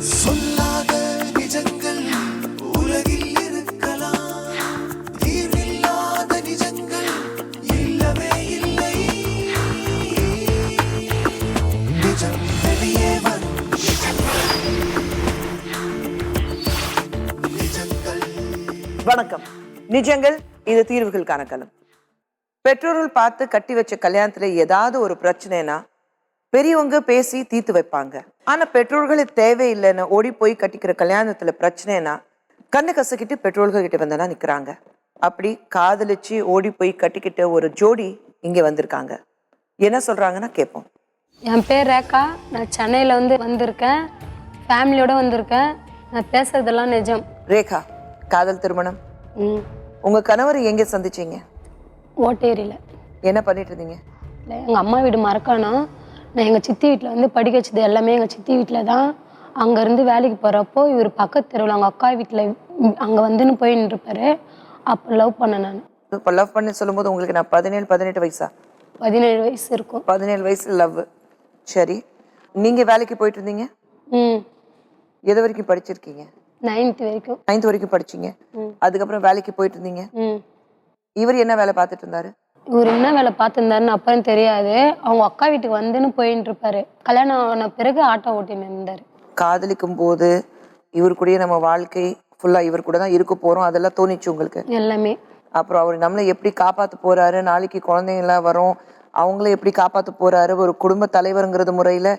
சொல்லாத நிஜங்கள் உலகில் இருக்கலாம், தீர்வில்லாத நிஜங்கள் இல்லவே இல்லை. நிஜம் வெளியே வரும் நிஜங்கள். வணக்கம். நிஜங்கள், இது தீர்வுகளுக்கான களம். பெற்றோர்கள் பார்த்து கட்டி வச்ச கல்யாணத்துல ஏதாவது ஒரு பிரச்சனைனா பெரியவங்க பேசி தீர்த்து வைப்பாங்க. ஆனா பெற்றோர்களே தேவையில்லைன்னு ஓடி போய் கட்டிக்கிற கல்யாணத்துல பிரச்சனைனா கண்ணு கசக்கிட்டு பெற்றோர்கள் கிட்ட வந்தனா நிக்கிறாங்க. அப்படி காதலிச்சு ஓடி போய் கட்டிக்கிட்ட ஒரு ஜோடி இங்க வந்திருக்காங்க. என்ன சொல்றாங்கன்னா கேட்போம். என் பேர் ரேகா. நான் சென்னையில் வந்திருக்கேன். ஃபேமிலியோட வந்திருக்கேன். நான் பேசுறதெல்லாம் நிஜம். ரேகா, காதல் திருமணம். உங்க கணவர் எங்க சந்திச்சீங்க? ஓட்டேரியில். என்ன பண்ணிட்டு இருந்தீங்க? இல்லை, எங்கள் அம்மா வீடு மறக்கானோம். நான் எங்கள் சித்தி வீட்டில் படிக்க வச்சது எல்லாமே எங்கள் சித்தி வீட்டில் தான். அங்கேருந்து வேலைக்கு போகிறப்போ இவர் பக்கத்து தெருவில் அவங்க அக்கா வீட்டில் அங்கே வந்துன்னு போயின்னு இருப்பாரு. அப்போ லவ் பண்ணேன் நான். இப்போ லவ் பண்ணி சொல்லும்போது உங்களுக்கு நான் 17-18 வயசா? 17 வயசு இருக்கும். 17 வயசு லவ். சரி, நீங்க வேலைக்கு போயிட்டு இருந்தீங்க? எது வரைக்கும் படிச்சிருக்கீங்க? 9th வரைக்கும். 9th வரைக்கும் படிச்சீங்க. அதுக்கப்புறம் வேலைக்கு போயிட்டு இருந்தீங்க. இவர் என்ன வேலை பார்த்துட்டு இருந்தாரு? இவர் என்ன வேலை பார்த்துருந்தாருன்னு அப்புறம் தெரியாது. அவங்க அக்கா வீட்டுக்கு வந்துன்னு போயின்னு இருப்பாரு. கல்யாணம் ஆன பிறகு ஆட்டோ ஓட்டின்னு இருந்தாரு. காதலிக்கும் போது இவர் கூடயே நம்ம வாழ்க்கை ஃபுல்லா இவர் கூட தான் இருக்க போறோம் அதெல்லாம் தோணிச்சு உங்களுக்கு? எல்லாமே. அப்புறம் அவர் நம்மளை எப்படி காப்பாத்து போறாரு, நாளைக்கு குழந்தைங்க எல்லாம் வரும், அவங்கள எப்படி காப்பாத்து போறாரு, ஒரு குடும்ப தலைவருங்கிறது முறையில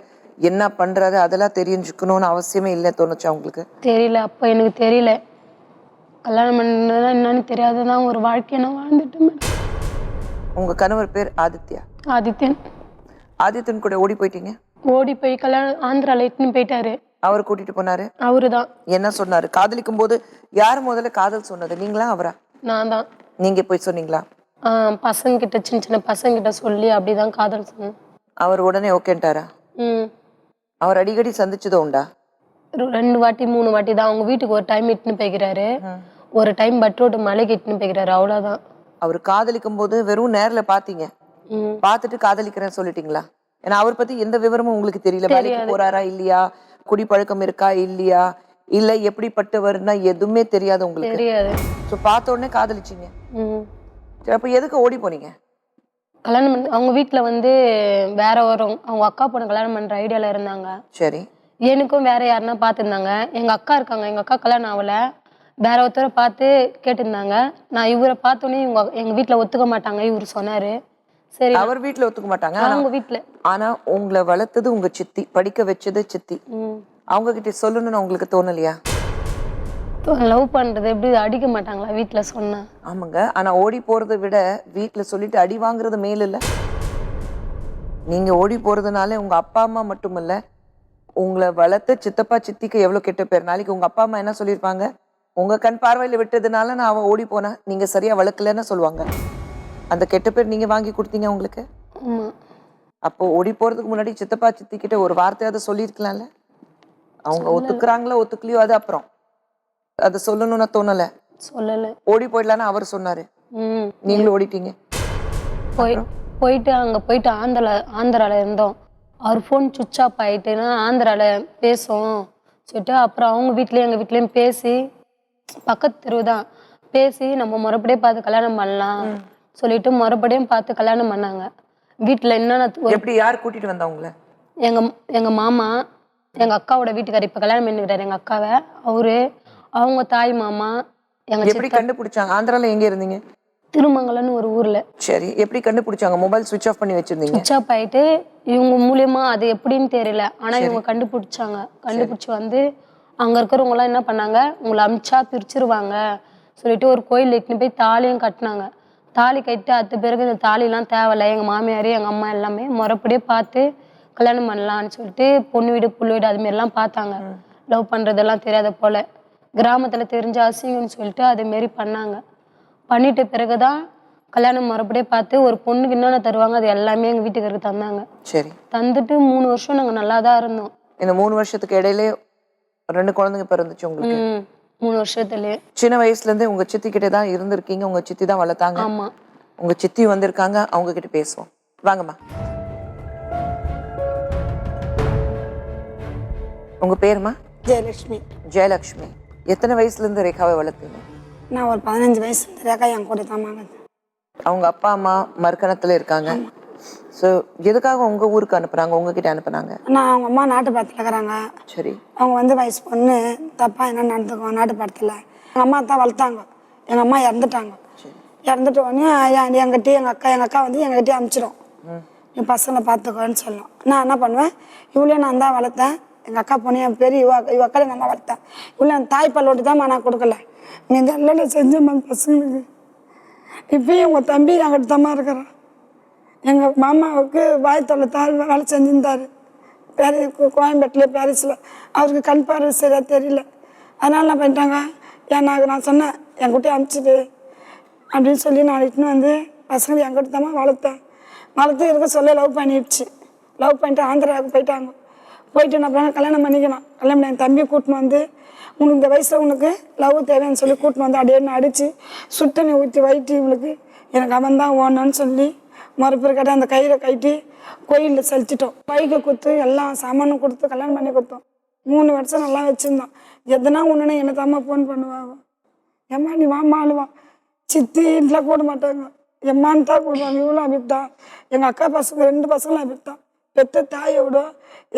என்ன பண்றாரு அதெல்லாம் தெரிஞ்சுக்கணும்னு அவசியமே இல்லை தோணுச்சா உங்களுக்கு? தெரியல, அப்போ எனக்கு தெரியல. கல்யாணம் பண்ணதுனா என்னன்னு தெரியாதுதான் ஒரு வாழ்க்கையை நான் வாழ்ந்துட்டேன் மேடம். உங்க கணவர் பேர் ஆதித்யா? ஆதித்யன். ஆதித்யன் கூட ஓடி போயிட்டீங்க? ஓடி போய் கல்யாணம் ஆந்திரால இட்டுன்னு போயிட்டாரு. அவர் கூட்டிட்டு போனாரு? அவருதான். என்ன சொன்னாரு? காதலிக்கும் போது யார் முதல்ல காதல் சொன்னது, நீங்களா அவரா? நான் தான். நீங்க போய் சொன்னீங்களா? பசங்க கிட்ட, சின்ன சின்ன பசங்க கிட்ட சொல்லி அப்படிதான் காதல் சொன்னேன். அவர் உடனே ஓகேன்ட்டாரா? அவர் அடிக்கடி சந்திச்சதோ உண்டா? 2 வாட்டி 3 வாட்டி தான். அவங்க வீட்டுக்கு ஒரு டைம் இட்டுன்னு போய்க்கிறாரு, ஒரு டைம் பட்ரோட்டு மலைக்கு இட்டுன்னு போய்க்கிறாரு, அவ்வளவுதான். அவர் காதலிக்கும் போது வெறும் நேர்ல பாத்தீங்க, பாத்துட்டு காதலிக்கிறேன்னு சொல்லிட்டீங்களா? ஏன்னா அவர் பத்தி எந்த விவரமும் உங்களுக்கு தெரியல. வேலைக்கு போறாரா இல்லையா, குடிப்பழக்கம் இருக்கா இல்லையா, இல்ல எப்படிப்பட்டவர்னா எதுவுமே தெரியாது உங்களுக்கு? தெரியாது. சோ பார்த்த உடனே காதலிச்சீங்க. அப்ப எதுக்கு ஓடி போனீங்க? கல்யாணம் பண்ணி அவங்க வீட்டுல வேற அவங்க அக்கா பொண்ணு கல்யாணம் பண்ற ஐடியால இருந்தாங்க. சரி. எனக்கும் வேற யாருன்னா பாத்துருந்தாங்க. எங்க அக்கா இருக்காங்க, எங்க அக்கா கல்யாணம் ஆகல, வேற ஒருத்தரை பார்த்து கேட்டிருந்தாங்க. நான் இவரை பார்த்தோன்னே எங்க வீட்டுல ஒத்துக்க மாட்டாங்க, இவரு சொன்னாரு. சரி. அவர் வீட்டுல ஒத்துக்க மாட்டாங்க? அவங்க வீட்டுல. ஆனா உங்களை வளர்த்தது உங்க சித்தி, படிக்க வச்சது சித்தி, அவங்க கிட்ட சொல்லணும்னு உங்களுக்கு தோணலையா? லவ் பண்றது எப்படி அடிக்க மாட்டாங்களா வீட்டுல சொன்னா? ஆமாங்க. ஆனா ஓடி போறதை விட வீட்டுல சொல்லிட்டு அடி வாங்குறது மேல இல்ல? நீங்க ஓடி போறதுனால உங்க அப்பா அம்மா மட்டுமல்ல, உங்களை வளர்த்த சித்தப்பா சித்திக்கு எவ்வளவு கெட்ட பேர். நாளைக்கு உங்க அப்பா அம்மா என்ன சொல்லியிருப்பாங்க? உங்க கண் பார்வையில விட்டதுனால நான் அவன் ஓடி போனேன், நீங்க சரியா வளர்க்கலன்னு சொல்லுவாங்க. அந்த கெட்ட பேர் நீங்க வாங்கி கொடுத்தீங்க உங்களுக்கு. அப்போ ஓடி போறதுக்கு முன்னாடி சித்தப்பா சித்தி கிட்ட ஒரு வார்த்தையாவது சொல்லியிருக்கலாம்ல? அவங்க ஒத்துக்குறாங்களோ ஒத்துக்கலையோ அது அப்புறம், அது சொல்லணும்னு தோணல? சொல்லல. ஓடி போயிடலான்னு அவர் சொன்னாரு, நீங்களும் ஓடிட்டீங்க. போயிட்டு அங்க போயிட்டு ஆந்திரால இருந்தோம். அவர் போன் சுவிட்ச் ஆஃப் ஆயிட்டுன்னா ஆந்திரால பேசும் சொல்லிட்டு, அப்புறம் அவங்க வீட்லயும் எங்க வீட்லயும் பேசி, பக்கத்து தெருவு தான், பேசி நம்ம முறைப்படியே பார்த்து கல்யாணம் பண்ணலாம் சொல்லிட்டு முறைப்படியும் பார்த்து கல்யாணம் பண்ணாங்க. வீட்டுல என்னன்னா எப்படி, யார் கூட்டிட்டு வந்தவங்கள? எங்க மாமா, எங்க அக்காவோட வீட்டுக்காரர் இப்ப கல்யாணம் பண்ணிக்கிறாரு எங்க அக்காவை, அவரு, அவங்க தாய் மாமா. எப்படி கண்டுபிடிச்சாங்க? ஆந்திரால எங்க இருந்தீங்க? திருமங்கலம்னு ஒரு ஊர்ல. சரி, எப்படி கண்டுபிடிச்சாங்க? மொபைல் சுவிட்ச் ஆஃப் பண்ணி வச்சிருந்தீங்க? சுவிட்ச் ஆஃப் ஆயிட்டு இவங்க மூலியமா, அது எப்படின்னு தெரியல, ஆனா இவங்க கண்டுபிடிச்சாங்க. கண்டுபிடிச்சு அங்க இருக்கிறவங்க எல்லாம் என்ன பண்ணாங்க, உங்களை அமிச்சா பிரிச்சிருவாங்க சொல்லிட்டு ஒரு கோயில் இட்டுன்னு போய் தாலியும் கட்டினாங்க. தாலி கட்டிட்டு அது பிறகு இந்த தாலி எல்லாம் தேவையில்ல, எங்க மாமியாரு எங்க அம்மா எல்லாமே முறைப்படியே பார்த்து கல்யாணம் பண்ணலான்னு சொல்லிட்டு பொண்ணு வீடு புல் வீடு அது மாதிரி எல்லாம் பார்த்தாங்க. லவ் பண்றதெல்லாம் தெரியாத போல, கிராமத்துல தெரிஞ்ச அசிங்கம்னு சொல்லிட்டு அது மாரி பண்ணாங்க. பண்ணிட்ட பிறகுதான் கல்யாணம் முறைப்படியே பார்த்து ஒரு பொண்ணுக்கு என்னென்ன தருவாங்க அது எல்லாமே எங்க வீட்டுக்காரருக்கு தந்தாங்க. சரி. தந்துட்டு 3 வருஷம் நாங்க நல்லா தான் இருந்தோம். இந்த 3 வருஷத்துக்கு இடையிலே 2 குழந்தைங்க பிறந்துச்சு உங்களுக்கு? 3 வருஷத்துலயே. சின்ன வயசுல இருந்தே உங்க சித்தி கிட்ட தான் இருந்திருக்கீங்க, உங்க சித்தி தான் வளர்த்தாங்க? ஆமா. உங்க சித்தி வந்திருக்காங்க, அவங்க கிட்ட பேசுவோம். வாங்கம்மா. உங்க பேருமா? ஜெயலட்சுமி. ஜெயலக்ஷ்மி. எத்தனை வயசுல இருந்து ரேகாவை வளர்த்தீங்க? நான் ஒரு 15 வயசு ரேகா என் கூட தான் வாங்குது. அவங்க அப்பா அம்மா மறுக்கணத்துல இருக்காங்க. ஸோ எதுக்காக உங்க ஊருக்கு அனுப்புறாங்க, உங்ககிட்ட அனுப்புனாங்க? நான் அவங்க அம்மா நாட்டு படத்தில் இருக்கிறாங்க. சரி. அவங்க வந்து வயசு பொண்ணு தப்பா என்ன நடந்துக்குவோம் நாட்டு படத்தில். எங்கள் அம்மா தான் வளர்த்தாங்க. எங்கள் அம்மா இறந்துட்டாங்க. இறந்துட்ட உடனே எங்கிட்டே எங்கள் அக்கா வந்து எங்ககிட்டயே அனுப்பிச்சிடும். என் பசங்களை பார்த்துக்கோன்னு சொல்லும். நான் என்ன பண்ணுவேன், இவ்வளோ நான் தான் வளர்த்தேன். எங்கள் அக்கா பொண்ணு என் பெரிய இவ அக்காவை நான் தான் வளர்த்தேன். இவ்வளோ என் தாய்ப்பால் தான் நான் கொடுக்கல. நீ இதெல்லாம் செஞ்சேன் பசங்களுக்கு. இப்பயும் உங்கள் தம்பி என்கிட்ட தான் இருக்கிறான். எங்கள் மாமாவுக்கு வாய் தொல்லை வேலை செஞ்சுருந்தார். கோயம்பேட்டில் பாரிஸில். அவருக்கு கண் பார்வை சரியாக தெரியல. அதனால என்ன பண்ணிட்டாங்க, நான் சொன்னேன் என் குட்டியை அனுப்பிச்சிட்டு அப்படின்னு சொல்லி நான் இட்டுன்னு வந்து பசங்களை என்கிட்ட தான் வளர்த்து இருக்க சொல்ல லவ் பண்ணிடுச்சு. லவ் பண்ணிட்டு ஆந்திராவுக்கு போயிட்டாங்க. போயிட்டு என்ன பண்ணாங்க, கல்யாணம் பண்ணிக்கலாம். கல்யாணம் பண்ணி என் தம்பியை கூட்டின்னு வந்து உனக்கு இந்த வயசில் உனக்கு லவ் தேவைன்னு சொல்லி கூட்டின்னு வந்து அப்படியே அடித்து சுட்டணி ஊற்றி வைட்டி இவளுக்கு எனக்கு அவன் தான் ஓடணும்னு சொல்லி மறுபேர் கட்ட அந்த கயிறை கட்டி கோயிலில் செலுத்திட்டோம். பைக்கை கொடுத்து எல்லாம் சாமானும் கொடுத்து கல்யாணம் பண்ணி கொடுத்தோம். 3 வருஷம் நல்லா வச்சுருந்தோம். எதனா ஒன்றுனா என்னை தாம்மா ஃபோன் பண்ணுவாங்க. எம்மா நீ வாம்மா அழுவா. சித்தின்லாம் கூட மாட்டாங்க, எம்மான்னு தான் கூடுவாங்க. இவ்வளோ அப்படித்தான். எங்கள் அக்கா பசங்க 2 பசங்களும் அப்படித்தான். பெற்ற தாயை விட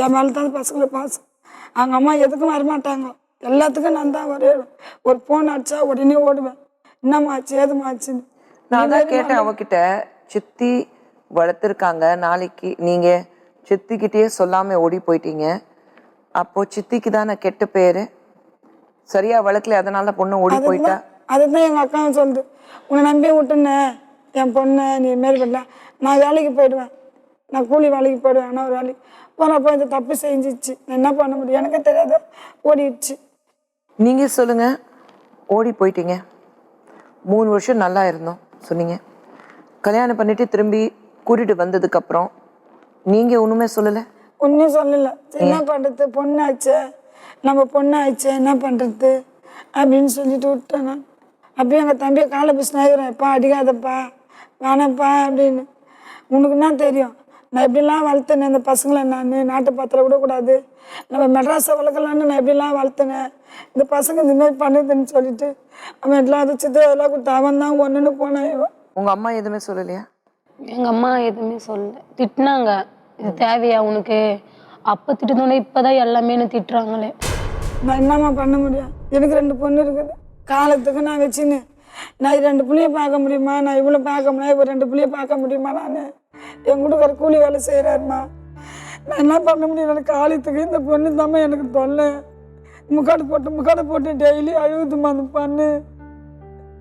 என் மேலே தான் பசங்களை பாசம். அவங்க அம்மா எதுக்கும் வரமாட்டாங்க. எல்லாத்துக்கும் நான் தான் ஒரு ஃபோன் அடிச்சா உடனே ஓடுவேன். என்னம்மாச்சு ஏதுமாச்சுன்னு. நான் தான் கேட்டேன் அவகிட்ட, சித்தி வளர்த்துருக்காங்க, நாளைக்கு நீங்க சித்திக்கிட்டே சொல்லாம ஓடி போயிட்டீங்க, அப்போ சித்திக்கு தானே கெட்ட பேரு, சரியா வளர்க்கல, அதனால பொண்ணு ஓடி போயிட்டா. அதுதான் எங்கள் அக்காவும் சொல்லுது, உன்னை நம்பி விட்டுன்னு என் பொண்ணை நீ மாரி பண்ணல. நான் வேலைக்கு போயிடுவேன், நான் கூலி வேலைக்கு போயிடுவேன். ஆனால் ஒரு வேலைக்கு போனப்போ இந்த தப்பு செஞ்சிச்சு. நான் என்ன பண்ண முடியும், எனக்கே தெரியாது, ஓடிடுச்சு. நீங்க சொல்லுங்க, ஓடி போயிட்டீங்க, 3 வருஷம் நல்லா இருந்தோம் சொன்னீங்க. கல்யாணம் பண்ணிட்டு திரும்பி கூட்டிட்டு வந்ததுக்கு அப்புறம் நீங்க ஒண்ணுமே சொல்லல? ஒன்றும் சொல்லலை. என்ன பண்ணுறது, பொண்ணாச்சே, நம்ம பொண்ணாச்சே, என்ன பண்ணுறது அப்படின்னு சொல்லிட்டு விட்டேன் நான். அப்பயும் எங்கள் தம்பியை காலை பிடிச்சினாயிரம், எப்பா அடிக்காதப்பா வேணப்பா அப்படின்னு. உனக்கு என்ன தெரியும் நான் எப்படிலாம் வளர்த்தேனே இந்த பசங்களை, நான் நாட்டு பாத்திரம் விடக்கூடாது, நம்ம மெட்ராஸை வளர்க்கலான்னு நான் எப்படிலாம் வளர்த்தேனேன், இந்த பசங்க இந்த மாதிரி பண்ணுதுன்னு சொல்லிட்டு அவன் எல்லாம் அரைச்சிட்டு அதெல்லாம் கொடுத்து அவன் தான் ஒன்றுன்னு போனான். உங்க அம்மா எதுவுமே சொல்லலையா? எங்க அம்மா எதுவுமே சொல்லல. திட்டினாங்க, இது தேவையா உனக்கு, அப்ப திட்டுனோடனே இப்பதான் எல்லாமே என்ன திட்டுறாங்களே. நான் என்னம்மா பண்ண முடியும், எனக்கு 2 பொண்ணு இருக்குது. காலத்துக்கு நான் வச்சுன்னு நான் 2 பிள்ளைய பார்க்க முடியுமா, நான் இவ்வளோ பார்க்க முடியாது, இப்போ 2 பிள்ளைய பார்க்க முடியுமா, நான் என் வீட்டுக்கார கூலி வேலை செய்கிறாருமா, நான் என்ன பண்ண முடியும். எனக்கு காலத்துக்கு இந்த பொண்ணு தாம்மா எனக்கு தொல்லை. முக்காடு போட்டு டெய்லி அழுகுதுமா அந்த பொண்ணு.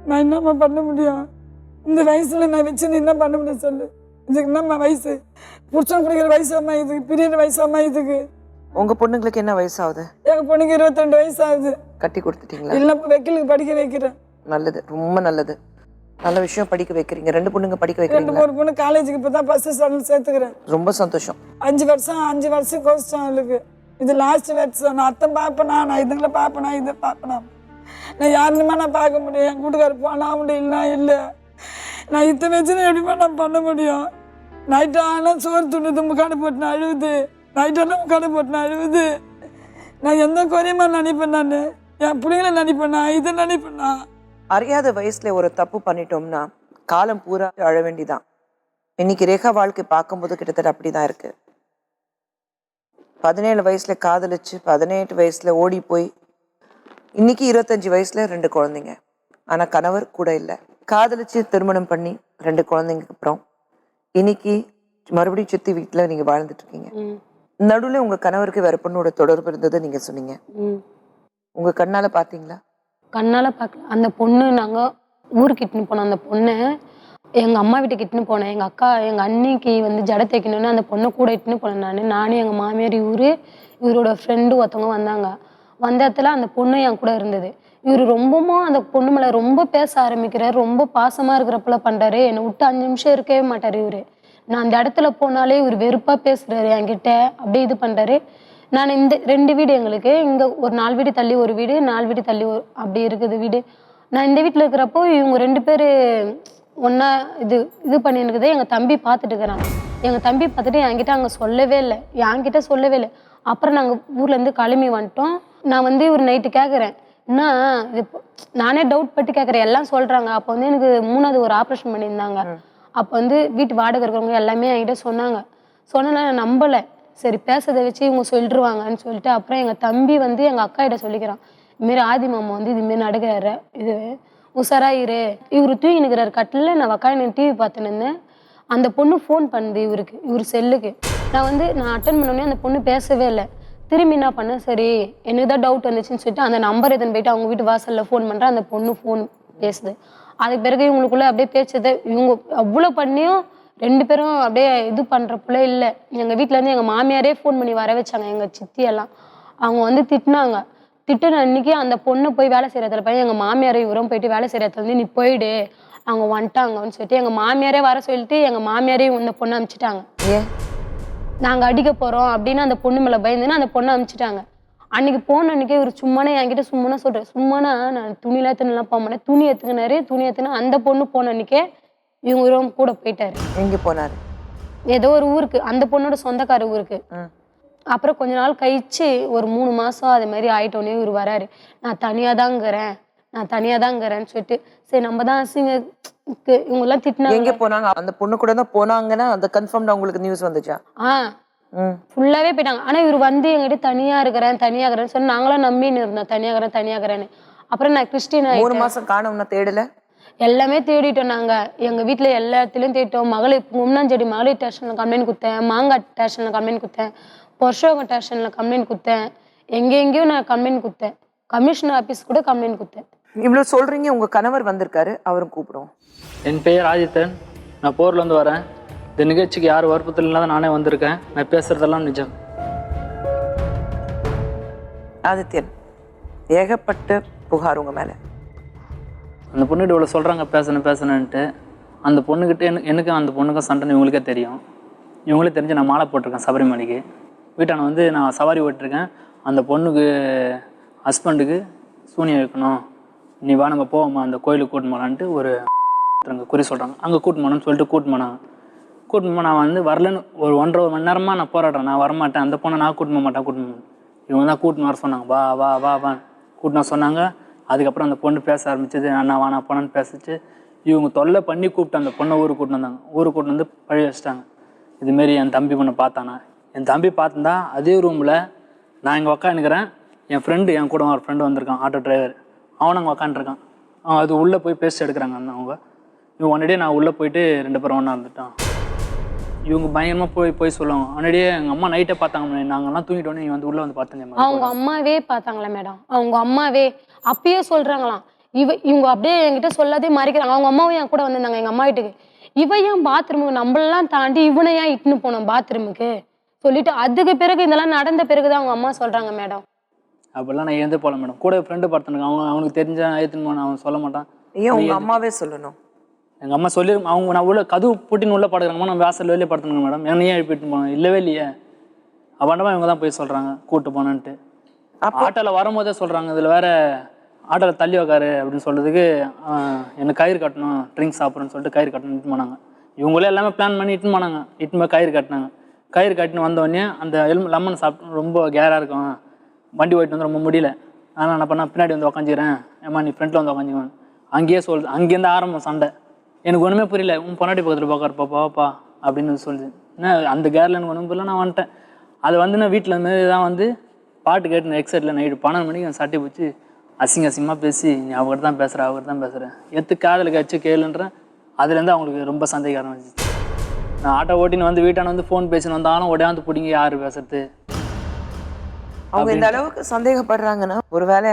நான் என்னம்மா பண்ண முடியும், இந்த வயசுல நான் வச்சுன்னு என்ன பண்ண முடியும் சொல்லு. இதுக்கு என்னம்மா வயசு, புருஷன் குடிக்கிற வயசாம்மா இதுக்கு, பிரியிற வயசாம்மா இதுக்கு. உங்க பொண்ணுங்களுக்கு என்ன வயசாகுது? எங்கள் பொண்ணுக்கு 22 வயசு ஆகுது. கட்டி கொடுத்துட்டீங்களா? இல்லை, வக்கீலுக்கு படிக்க வைக்கிறேன். நல்லது, ரொம்ப நல்லது, நல்ல விஷயம். படிக்க வைக்கிறீங்க, 2 பொண்ணுங்க படிக்க வைக்கிறீங்க. 2 பொண்ணு காலேஜுக்கு இப்போ தான் ஃபர்ஸ்ட் ஸ்டாண்டர்ட் சேர்த்துக்கிறேன். ரொம்ப சந்தோஷம். 5 வருஷம் கோர்ஸ் அவளுக்கு. இது லாஸ்ட் வருஷம். நான் அத்தை பார்ப்பேனா, நான் இதுங்களை பார்ப்பேனா, இதை பார்ப்பேனா, நான் யாருனுமா நான் பார்க்க முடியும். என் வீட்டுக்காரர் போனா முடியலனா இல்லை, நான் இதை வச்சுன்னு எப்படிமா நான் பண்ண முடியும். நைட்டு ஆனால் சோறு துண்டுது, முக்காடு போட்டு அழுகுது, நைட்டான முக்காடு போட்டு அழுகுது. நான் எந்த குறையுமா நினைப்பேன், நான் என் பிள்ளைங்களை நினைப்பேனா, இதை நினைப்பேனா. அறியாத வயசுல ஒரு தப்பு பண்ணிட்டோம்னா காலம் பூரா அழ வேண்டிதான். இன்னைக்கு ரேகா வாழ்க்கை பார்க்கும்போது கிட்டத்தட்ட அப்படிதான் இருக்கு. 17 வயசுல காதலிச்சு, 18 வயசுல ஓடி போய், இன்னைக்கு 25 வயசுல 2 குழந்தைங்க. ஆனா கணவர் கூட இல்லை. காதலிச்சு திருமணம் பண்ணி 2 குழந்தைங்களுக்கு அப்புறம் இன்னைக்கு மறுபடியும் சித்தி வீட்டுல நீங்க வாழ்ந்துட்டு இருக்கீங்க. நடுவுல உங்க கணவருக்கு வேற பொண்ணோட தொடர்பு இருந்தது நீங்க சொன்னீங்க. உங்க கண்ணால பாத்தீங்களா? கண்ணால பார்க்கல. அந்த பொண்ணு நாங்க ஊருக்கு இட்டுன்னு போனோம். அந்த பொண்ணை எங்க அம்மா வீட்டுக்கு இட்டுன்னு போனேன். எங்க அக்கா எங்க அன்னிக்கு வந்து ஜடை தைக்கணும்னு அந்த பொண்ணை கூட இட்டுன்னு போனேன். நானும் எங்க மாமியார் இவரோட ஃப்ரெண்டு ஒருத்தவங்க வந்தாங்க. வந்த இடத்துல அந்த பொண்ணு என் கூட இருந்தது. இவர் ரொம்பவும் அந்த பொண்ணு மேல ரொம்ப பேச ஆரம்பிக்கிறாரு, ரொம்ப பாசமா இருக்கிறப்பல பண்றாரு. என்னை விட்டு 5 நிமிஷம் இருக்கவே மாட்டாரு இவரு. நான் அந்த இடத்துல போனாலே இவர் வெறுப்பா பேசுறாரு என்கிட்ட, அப்படியே இது பண்றாரு. நான் இந்த 2 வீடு எங்களுக்கு, இங்க ஒரு 4 வீடு தள்ளி ஒரு வீடு, 4 வீடு தள்ளி அப்படி இருக்குது வீடு. நான் இந்த வீட்டுல இருக்கிறப்போ இவங்க 2 பேரு ஒன்னா இது பண்ணிருக்குது. எங்க தம்பி பார்த்துட்டு இருக்கிறாங்க. எங்க தம்பி பார்த்துட்டு என்கிட்ட அங்க சொல்லவே இல்லை, என்கிட்ட சொல்லவே இல்லை. அப்புறம் நாங்க ஊர்ல இருந்து கிளம்பி வந்துட்டோம். நான் வந்து ஒரு நைட்டு கேட்குறேன், என்ன இது நானே டவுட் பட்டு கேட்குறேன், எல்லாம் சொல்றாங்க. அப்போ வந்து எனக்கு 3வது ஒரு ஆப்ரேஷன் பண்ணியிருந்தாங்க. அப்போ வந்து வீட்டு வாடகை இருக்கிறவங்க எல்லாமே என்கிட்ட சொன்னாங்க. சொன்னா நான் நம்பலை. சரி பேசுறதை வச்சு இவங்க சொல்லிடுவாங்கன்னு சொல்லிட்டு அப்புறம் எங்கள் தம்பி வந்து எங்கள் அக்கா கிட்ட சொல்லிக்கிறான், இதுமாரி ஆதி மாமா வந்து இதுமாரி நடக்கிறாரு, இது உஷாராயிரு. இவர் தூங்கி நிற்கிறாரு கட்டில், நான் உக்காந்து டிவி பார்த்துன்னு இருந்தேன். அந்த பொண்ணு ஃபோன் பண்ணுது இவர் செல்லுக்கு. நான் அட்டன் பண்ணோடனே அந்த பொண்ணு பேசவே இல்லை. திரும்பி என்ன பண்ணேன், சரி எனக்கு தான் டவுட் வந்துச்சுன்னு சொல்லிட்டு அந்த நம்பர் எதுன்னு போயிட்டு அவங்க வீட்டு வாசலில் ஃபோன் பண்ணுறேன். அந்த பொண்ணு ஃபோன் பேசுது. அதுக்கு பிறகு இவங்களுக்குள்ள அப்படியே பேச்சுது. இவங்க அவ்வளோ பண்ணியும் 2 பேரும் அப்படியே இது பண்ணுறப்புல இல்லை. எங்கள் வீட்டிலேருந்து எங்கள் மாமியாரே ஃபோன் பண்ணி வர வச்சாங்க, எங்கள் சித்தியெல்லாம். அவங்க வந்து திட்டினாங்க. திட்டுன அன்னைக்கு அந்த பொண்ணு போய் வேலை செய்கிற இடத்துல போய் எங்கள் மாமியாரை இவரும் போயிட்டு வேலை செய்கிற இடத்துல வந்து நீ போயிடு, அவங்க வந்துட்டாங்கன்னு சொல்லிட்டு எங்கள் மாமியாரே வர சொல்லிட்டு எங்கள் மாமியாரே இந்த பொண்ணை அனுப்பிச்சிட்டாங்க. ஏன் நாங்கள் அடிக்க போகிறோம் அப்படின்னு அந்த பொண்ணு மேலே பயந்துன்னு அந்த பொண்ணை அனுப்பிச்சிட்டாங்க. அன்னைக்கு போன அன்னைக்கே இவர் சும்மானே என்கிட்ட சும்மானா சொல்கிறேன், சும்மானா நான் துணிலாம் எத்தனைலாம் போக மாட்டேன், துணி எடுத்துக்கினாரு. துணி எடுத்துனா அந்த பொண்ணு போன அன்னைக்கே இவரும் கூட போயிட்டாரு. எங்க போனாரு? ஏதோ ஒரு ஊருக்கு, அந்த பொண்ணோட சொந்தக்கார ஊருக்கு. அப்புறம் கொஞ்ச நாள் கழிச்சு ஒரு 3 மாசம் அது மாதிரி ஆயிட்டோன்னே இவர் வராரு. நான் தனியாக தாங்கிறேன்னு சொல்லிட்டு, சரி நம்ம தான் அசிங்க இவங்க எல்லாம் திட்டினாங்க. எங்க போனாங்க? அந்த பொண்ணு கூட தான் போனாங்கன்னா அந்த கன்ஃபார்ம்டா உங்களுக்கு நியூஸ் வந்துச்சா? ஃபுல்லாவே போயிட்டாங்க. ஆனா இவர் வந்து எங்கிட்ட தனியா இருக்கிறேன்னு சொல்லி நாங்களாம் நம்பின்னு இருந்தோம், தனியாகிறேன்னு. அப்புறம் நான் கிறிஸ்டின் 3 மாசம் காணோம்னா தேடல? எல்லாமே தேடிட்டோம். நாங்க எங்க வீட்டுல எல்லா இடத்துலயும் தேடிட்டோம். முன்னாஞ்செடி மகளிர் ஸ்டேஷன்ல கம்ப்ளைண்ட் கொடுத்தேன், மாங்காட் ஸ்டேஷன்ல கம்ப்ளைண்ட் கொடுத்தேன், பொர்ஷோகம் ஸ்டேஷன்ல கம்ப்ளைண்ட் கொடுத்தேன், எங்கெங்கேயும் நான் கம்ப்ளைண்ட் கொடுத்தேன், கமிஷனர் ஆபீஸ் கூட கம்ப்ளைண்ட் கொடுத்தேன். இவ்வளவு சொல்றீங்க, உங்க கணவர் வந்திருக்காரு, அவரும் கூப்பிடுவோம். என் பெயர் ஆதித்தன், நான் போர்லேருந்து வரேன். இந்த நிகழ்ச்சிக்கு யார் வற்புறுத்தல் இல்லாத நானே வந்திருக்கேன். நான் பேசுறதெல்லாம் நிஜம். ஆதித்யன், ஏகப்பட்ட புகார் உங்க மேல. அந்த பொண்ணுகிட்ட இவ்வளோ சொல்கிறாங்க பேசணுன்ட்டு. அந்த பொண்ணுக்கிட்ட எனக்கும் அந்த பொண்ணுக்கும் சண்டைன்னு இவங்களுக்கே தெரியும். இவங்களே தெரிஞ்சு நான் மாலை போட்டிருக்கேன் சபரிமலைக்கு. வீட்டான வந்து நான் சவாரி ஓட்டிருக்கேன். அந்த பொண்ணுக்கு ஹஸ்பண்டுக்கு சூனியம் வைக்கணும், நீ வா நம்ம போவோம்மா அந்த கோயிலுக்கு கூட்டின்னு போகலான்ட்டு ஒரு குறி சொல்கிறாங்க. அங்கே கூட்டின்னு போனோன்னு சொல்லிட்டு கூட்டின்னு போனாங்க. நான் வந்து வரலன்னு ஒரு 1.5 மணி நேரமாக நான் போராடுறேன், நான் வரமாட்டேன், அந்த பொண்ணை நான் கூட்டின்னு மாட்டேன். இவங்க தான் கூட்டின்னு வர சொன்னாங்க, வா வா வா வா கூட்டின்னு சொன்னாங்க. அதுக்கப்புறம் அந்த பொண்ணு பேச ஆரம்பிச்சது, அண்ணா வானா போனான்னு பேசிச்சு. இவங்க தொல்லை பண்ணி கூப்பிட்டு அந்த பொண்ணை ஊருக்கு கூட்டின்னு வந்தாங்க. ஊருக்கு கூட்டின்னு வந்து பழி வச்சிட்டாங்க. இதுமாரி என் தம்பி பொண்ணை பார்த்தானா, என் தம்பி பார்த்துருந்தா அதே ரூமில் நான் இங்கே உக்காந்துக்கிறேன், என் ஃப்ரெண்டு என் கூட ஒரு ஃப்ரெண்டு வந்திருக்கான், ஆட்டோ டிரைவர், அவன் அங்கே உக்காந்துருக்கான். அவன் அது உள்ளே போய் பேசி எடுக்கிறாங்க. அந்த அவங்க இவன் ஒன்னடியே நான் உள்ளே போயிட்டு 2 பேரும் ஒன்றா இருந்துட்டான். இவங்க பயங்கரமாக போய் சொல்லுவாங்க. ஒன்னடியே எங்கள் அம்மா நைட்டே பார்த்தாங்க, நாங்கள்லாம் தூங்கிட்டோன்னே நீ வந்து உள்ளே வந்து பார்த்தேன். அவங்க அம்மாவே பார்த்தாங்களா மேடம்? அவங்க அம்மாவே அப்பயே சொல்கிறாங்களாம். இவங்க அப்படியே என்கிட்ட சொல்லாதே மறைக்கிறாங்க. அவங்க அம்மாவும் என் கூட வந்திருந்தாங்க எங்கள் அம்மா வீட்டுக்கு. இவன் ஏன் பாத்ரூமுக்கு நம்மளெல்லாம் தாண்டி இவனை ஏன் இட்டுன்னு போனோம் பாத்ரூமுக்கு சொல்லிட்டு, அதுக்கு பிறகு இதெல்லாம் நடந்த பிறகுதான் அவங்க அம்மா சொல்கிறாங்க மேடம். அப்படிலாம் நான் எழுந்து போகல மேடம். கூட ஃப்ரெண்டு பார்த்துனுங்க, அவனுக்கு தெரிஞ்ச ஏற்றுன்னு போன அவன் சொல்ல மாட்டான். ஏன் உங்க அம்மாவே சொல்லணும்? எங்கள் அம்மா சொல்லி அவங்க நான் உள்ள கதவு பூட்டின்னு உள்ளே படுக்கிறாங்கம்மா, நான் வாசல் வெளியே படுத்துனுங்க மேடம், என்னையே எழுப்பிட்டு போனேன். இல்லவே இல்லையே, அவண்டமா இவங்க தான் போய் சொல்கிறாங்க கூப்பிட்டு போனான்ட்டு. ஆட்டோவில் வரும்போதே சொல்கிறாங்க, இதில் வேற ஆட்டோவில் தள்ளி வைக்காரு அப்படின்னு சொல்கிறதுக்கு எனக்கு கயிறு கட்டணும், ட்ரிங்க்ஸ் சாப்பிட்றேன்னு சொல்லிட்டு கயிறு கட்டணும் இட்டுன்னு போனாங்க. இவங்களே எல்லாமே பிளான் பண்ணி இட்டுன்னு போனாங்க. இட்டுன்னு போய் கயிறு கட்டினாங்க. கயிறு கட்டின்னு வந்தோடனே அந்த லெமன் சாப்பிட்டு ரொம்ப கேராக இருக்கும், வண்டி ஓட்டிட்டு வந்து ரொம்ப முடியல. அதனால் என்ன பண்ணால் பின்னாடி வந்து உக்காஞ்சிக்கிறேன், ஏம்மா நீ ஃப்ரெண்டில் வந்து உக்காஞ்சிக்குவேன். அங்கேயே சொல்லுது. அங்கேருந்து ஆரம்பம் சண்டை. எனக்கு ஒன்றுமே புரியல. உன் பொன்னாடி பக்கத்தில் பார்க்குறப்பா பாப்பா அப்படின்னு சொல்லுது. ஏன்னா அந்த கேரில் எனக்கு ஒன்றும் புரியல. நான் வந்துட்டேன். அது வந்து நான் வீட்டில் மாரி தான் வந்து பாட்டு கேட்டு எக்ஸைட்டில் நைட்டு 12 மணிக்கு என் சட்டை பிடிச்சி அசிங்கமாக பேசி, நீ அவர்கிட்ட தான் பேசுகிறேன் எத்து காதலுக்கு வச்சு கேளுன்றேன். அதுலேருந்து அவங்களுக்கு ரொம்ப சந்தேகம் ஆரம்பிச்சிச்சு. நான் ஆட்டோ ஓட்டின்னு வந்து வீட்டான வந்து ஃபோன் பேசின்னு வந்தாலும் உடையாந்து பிடிங்க யார் பேசுறது. அவங்க இந்த அளவுக்கு சந்தேகப்படுறாங்கன்னா ஒருவேளை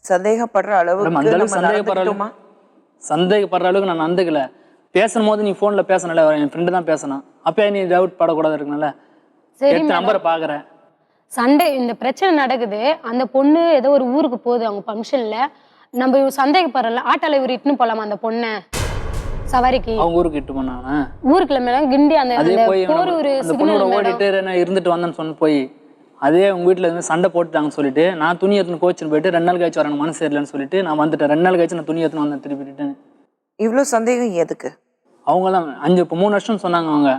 சந்தேகப்படுற அளவுக்கு சந்தேகப்படுற அளவுக்கு நான் நந்துக்கல. பேசும் போது நீ ஃபோன்ல பேசணும்ல, என் ஃப்ரெண்டு தான் பேசணும், அப்பயே நீ டவுட் படக்கூடாது இருக்குனால நம்பரை பாக்குறேன். சண்டே இந்த பிரச்சனை நடக்குது. அந்த பொண்ணு ஏதோ ஒரு ஊருக்கு போகுது அவங்க ஃபங்க்ஷன்ல. நம்ம சந்தேகப்படுறல ஆட்டோல இவர் இட்டுன்னு போலாமா அந்த பொண்ணை சவாரிக்கு? அவங்க ஊருக்கு இட்டு போனாங்க. ஊருக்குள்ள மேடம் கிண்டி அந்த பொண்ணோட ஓடிட்டு நான் இருந்துட்டு வந்தேன்னு சொன்ன போய் அதே உங்க வீட்டுல இருந்து சண்டை போட்டுட்டாங்கன்னு சொல்லிட்டு நான் துணி எடுத்துன்னு கோச்சின்னு போயிட்டு 2 நாள் கழிச்சு வரேன் மனசு சரியில்லைன்னு சொல்லிட்டு நான் வந்துட்டேன். 2 நாள் கழிச்சு நான் துணி எடுத்துன்னு வந்தேன் திருப்பிட்டு. இவ்வளவு சந்தேகம் எதுக்கு? அவங்க தான் 3 வருஷம் சொன்னாங்க. அவங்க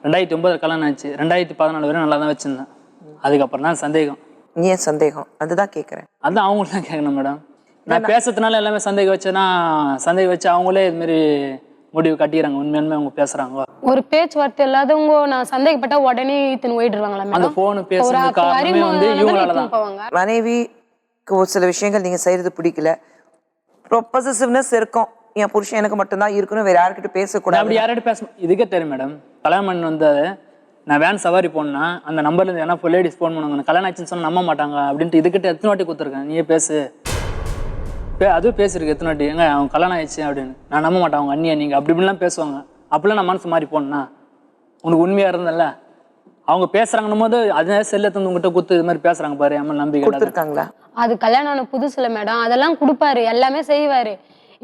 2009 கல்யாணம் ஆச்சு, 2014 வரையும் நல்லா தான் வச்சிருந்தேன். அதுக்கப்புறம் தான் சந்தேகம். ஏன் சந்தேகம் அதுதான் கேட்குறேன். அதான் அவங்களுக்கு தான் கேட்கணும் மேடம். நான் பேசுறதுனால எல்லாமே சந்தேகம் வச்சு அவங்களே இது மாதிரி முடிவு கட்டிக்கிறாங்க. உண்மையுமே அவங்க பேசுறாங்க. ஒரு பேச்சுவார்த்தை இல்லாதவங்க நான் சந்தேகப்பட்டா உடனே இத்தனை போயிடுவாங்களா அந்த மேடம்? போன் பேசுறது காரணமே வந்து இவங்களால தான். போவாங்க. மனைவிக்கு ஒரு சில விஷயங்கள் நீங்க செய்யறது பிடிக்கல, பொசசிவ்னஸ் இருக்கும். என் புருஷன் எனக்கு மட்டும்தான் இருக்கணும், வேற யாருக்கிட்ட பேசக்கூடாது. அப்படி யார்கிட்ட பேச இதுக்கே தெரியும் மேடம். கல்யாணம் பண்ணி வந்து நான் வேன் சவாரி போனா அந்த நம்பர்ல இருந்து ஏன்னா லேடிஸ் ஃபோன் பண்ணுவாங்க, கல்யாணம் ஆச்சுன்னு சொன்னா நம்ப மாட்டாங்க அப்படின்ட்டு இதுக்கிட்ட எத்தனை வாட்டி கொடுத்துருக்கேன். நீயே பேசு அதுவும் பேசிருக்கு எத்தனை வாட்டி. எங்க அவங்க கல்யாணம் ஆயிடுச்சு அப்படின்னு. நான் நம்ப மாட்டேன் அவங்க அண்ணியா நீங்க அப்படி இப்படிலாம் பேசுவாங்க. அப்பெல்லாம் நான் மனசு மாறி போனா உனக்கு உண்மையா இருந்தல அவங்க பேசுறாங்கன்னும் போது அதே செல்ல தந்து உங்ககிட்ட கொடுத்து இது மாதிரி பேசுறாங்க பாரு அம்மா நம்பிக்கை கொடுத்துருக்காங்களா? அது கல்யாணம் ஆன புதுசுல மேடம் அதெல்லாம் கொடுப்பாரு, எல்லாமே செய்வாரு.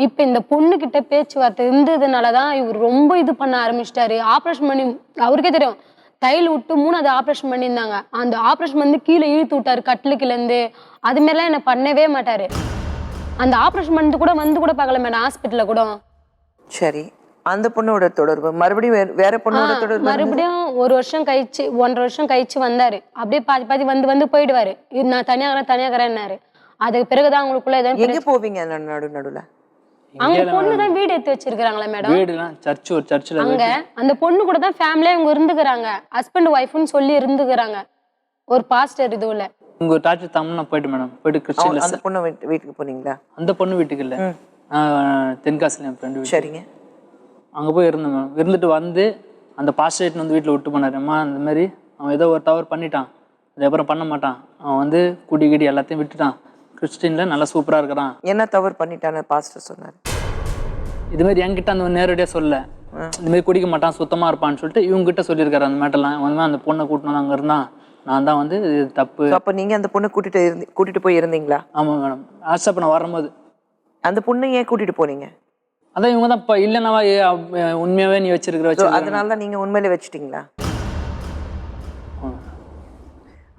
இப்ப இந்த பொண்ணு கிட்ட பேச்சுவார்த்தை இருந்ததுனாலதான் இவர் ரொம்ப இது பண்ண ஆரம்பிச்சிட்டாரு. ஆப்ரேஷன் பண்ணி அவருக்கே தெரியும் தையல் விட்டு 3வது ஆப்ரேஷன் பண்ணியிருந்தாங்க. அந்த ஆப்ரேஷன் வந்து கீழே இழுத்து விட்டாரு கட்டிலுக்குல இருந்து. அது மாதிரிலாம் என்ன பண்ணவே மாட்டாரு. அந்த ஆப்ரேஷன் பண்ணிட்டு கூட கூட பார்க்கல மேடம் ஹாஸ்பிட்டல்ல கூட. சரி, அந்த பொண்ணோட தொடர்பு மறுபடியும் வேற பொண்ணோட தொடர்பு மறுபடியும் 1 வருஷம் கழிச்சு 1.5 வருஷம் கழிச்சு வந்தாரு. அப்படியே பாதி வந்து போயிடுவாரு. நான் தனியாகிறேன்னாரு. அதுக்கு பிறகுதான் அவங்களுக்குள்ள எங்க போவீங்க நடுல? அவங்க பொண்ணுதான் வீடு எடுத்து வச்சிருக்காங்களா மேடம்? வீடுலாம் ஒரு சர்ச்சில் அங்க அந்த பொண்ணு கூட தான் ஃபேமிலியா இவங்க இருந்துக்கிறாங்க. ஹஸ்பண்ட் ஒய்ஃப்னு சொல்லி இருந்துக்கிறாங்க. ஒரு பாஸ்டர் இதுல உங்க டாக்டர் தமிழ்னா போயிட்டு மேடம் போயிட்டு கிறிஸ்டியன்ல அந்த பொண்ணு வீட்டுக்கு போனீங்களா? அந்த பொண்ணு வீட்டுக்கு இல்ல தென்காசில என் ஃப்ரெண்டு வீட்டு. சரிங்க. அங்க போய் இருந்தேன் மேடம். இருந்துட்டு வந்து அந்த பாஸ்டர் வந்து வீட்டுல விட்டு போனாரு. அம்மா இந்த மாதிரி அவன் ஏதோ ஒரு தவறு பண்ணிட்டான், அதுக்கப்புறம் பண்ண மாட்டான், அவன் வந்து குடி எல்லாத்தையும் விட்டுட்டான், கிறிஸ்டின்ல நல்லா சூப்பரா இருக்கிறான். என்ன தவறு பண்ணிட்டான்னு பாஸ்டர் சொன்னாரு. இது மாதிரி என்கிட்ட அந்த நேரடியா சொல்ல இந்த மாதிரி குடிக்க மாட்டான் சுத்தமா இருப்பான்னு சொல்லிட்டு இவங்க கிட்ட சொல்லியிருக்காரு. அந்த மேட்டெல்லாம் வந்து அந்த பொண்ணை கூட்டினு அங்க இருந்தான், நான் தான் வந்து இது தப்பு. அப்ப நீங்க அந்த பொண்ணை கூட்டிட்டு போய் இருந்தீங்களா? ஆமா மேடம். ஆசை நான் வரும்போது அந்த பொண்ணை ஏன் கூட்டிட்டு போனீங்க? அதான் இவங்க தான் இப்ப இல்லைன்னா உண்மையாவே நீ வச்சிருக்கிற அதனாலதான் நீங்க உண்மையில வச்சுட்டீங்களா?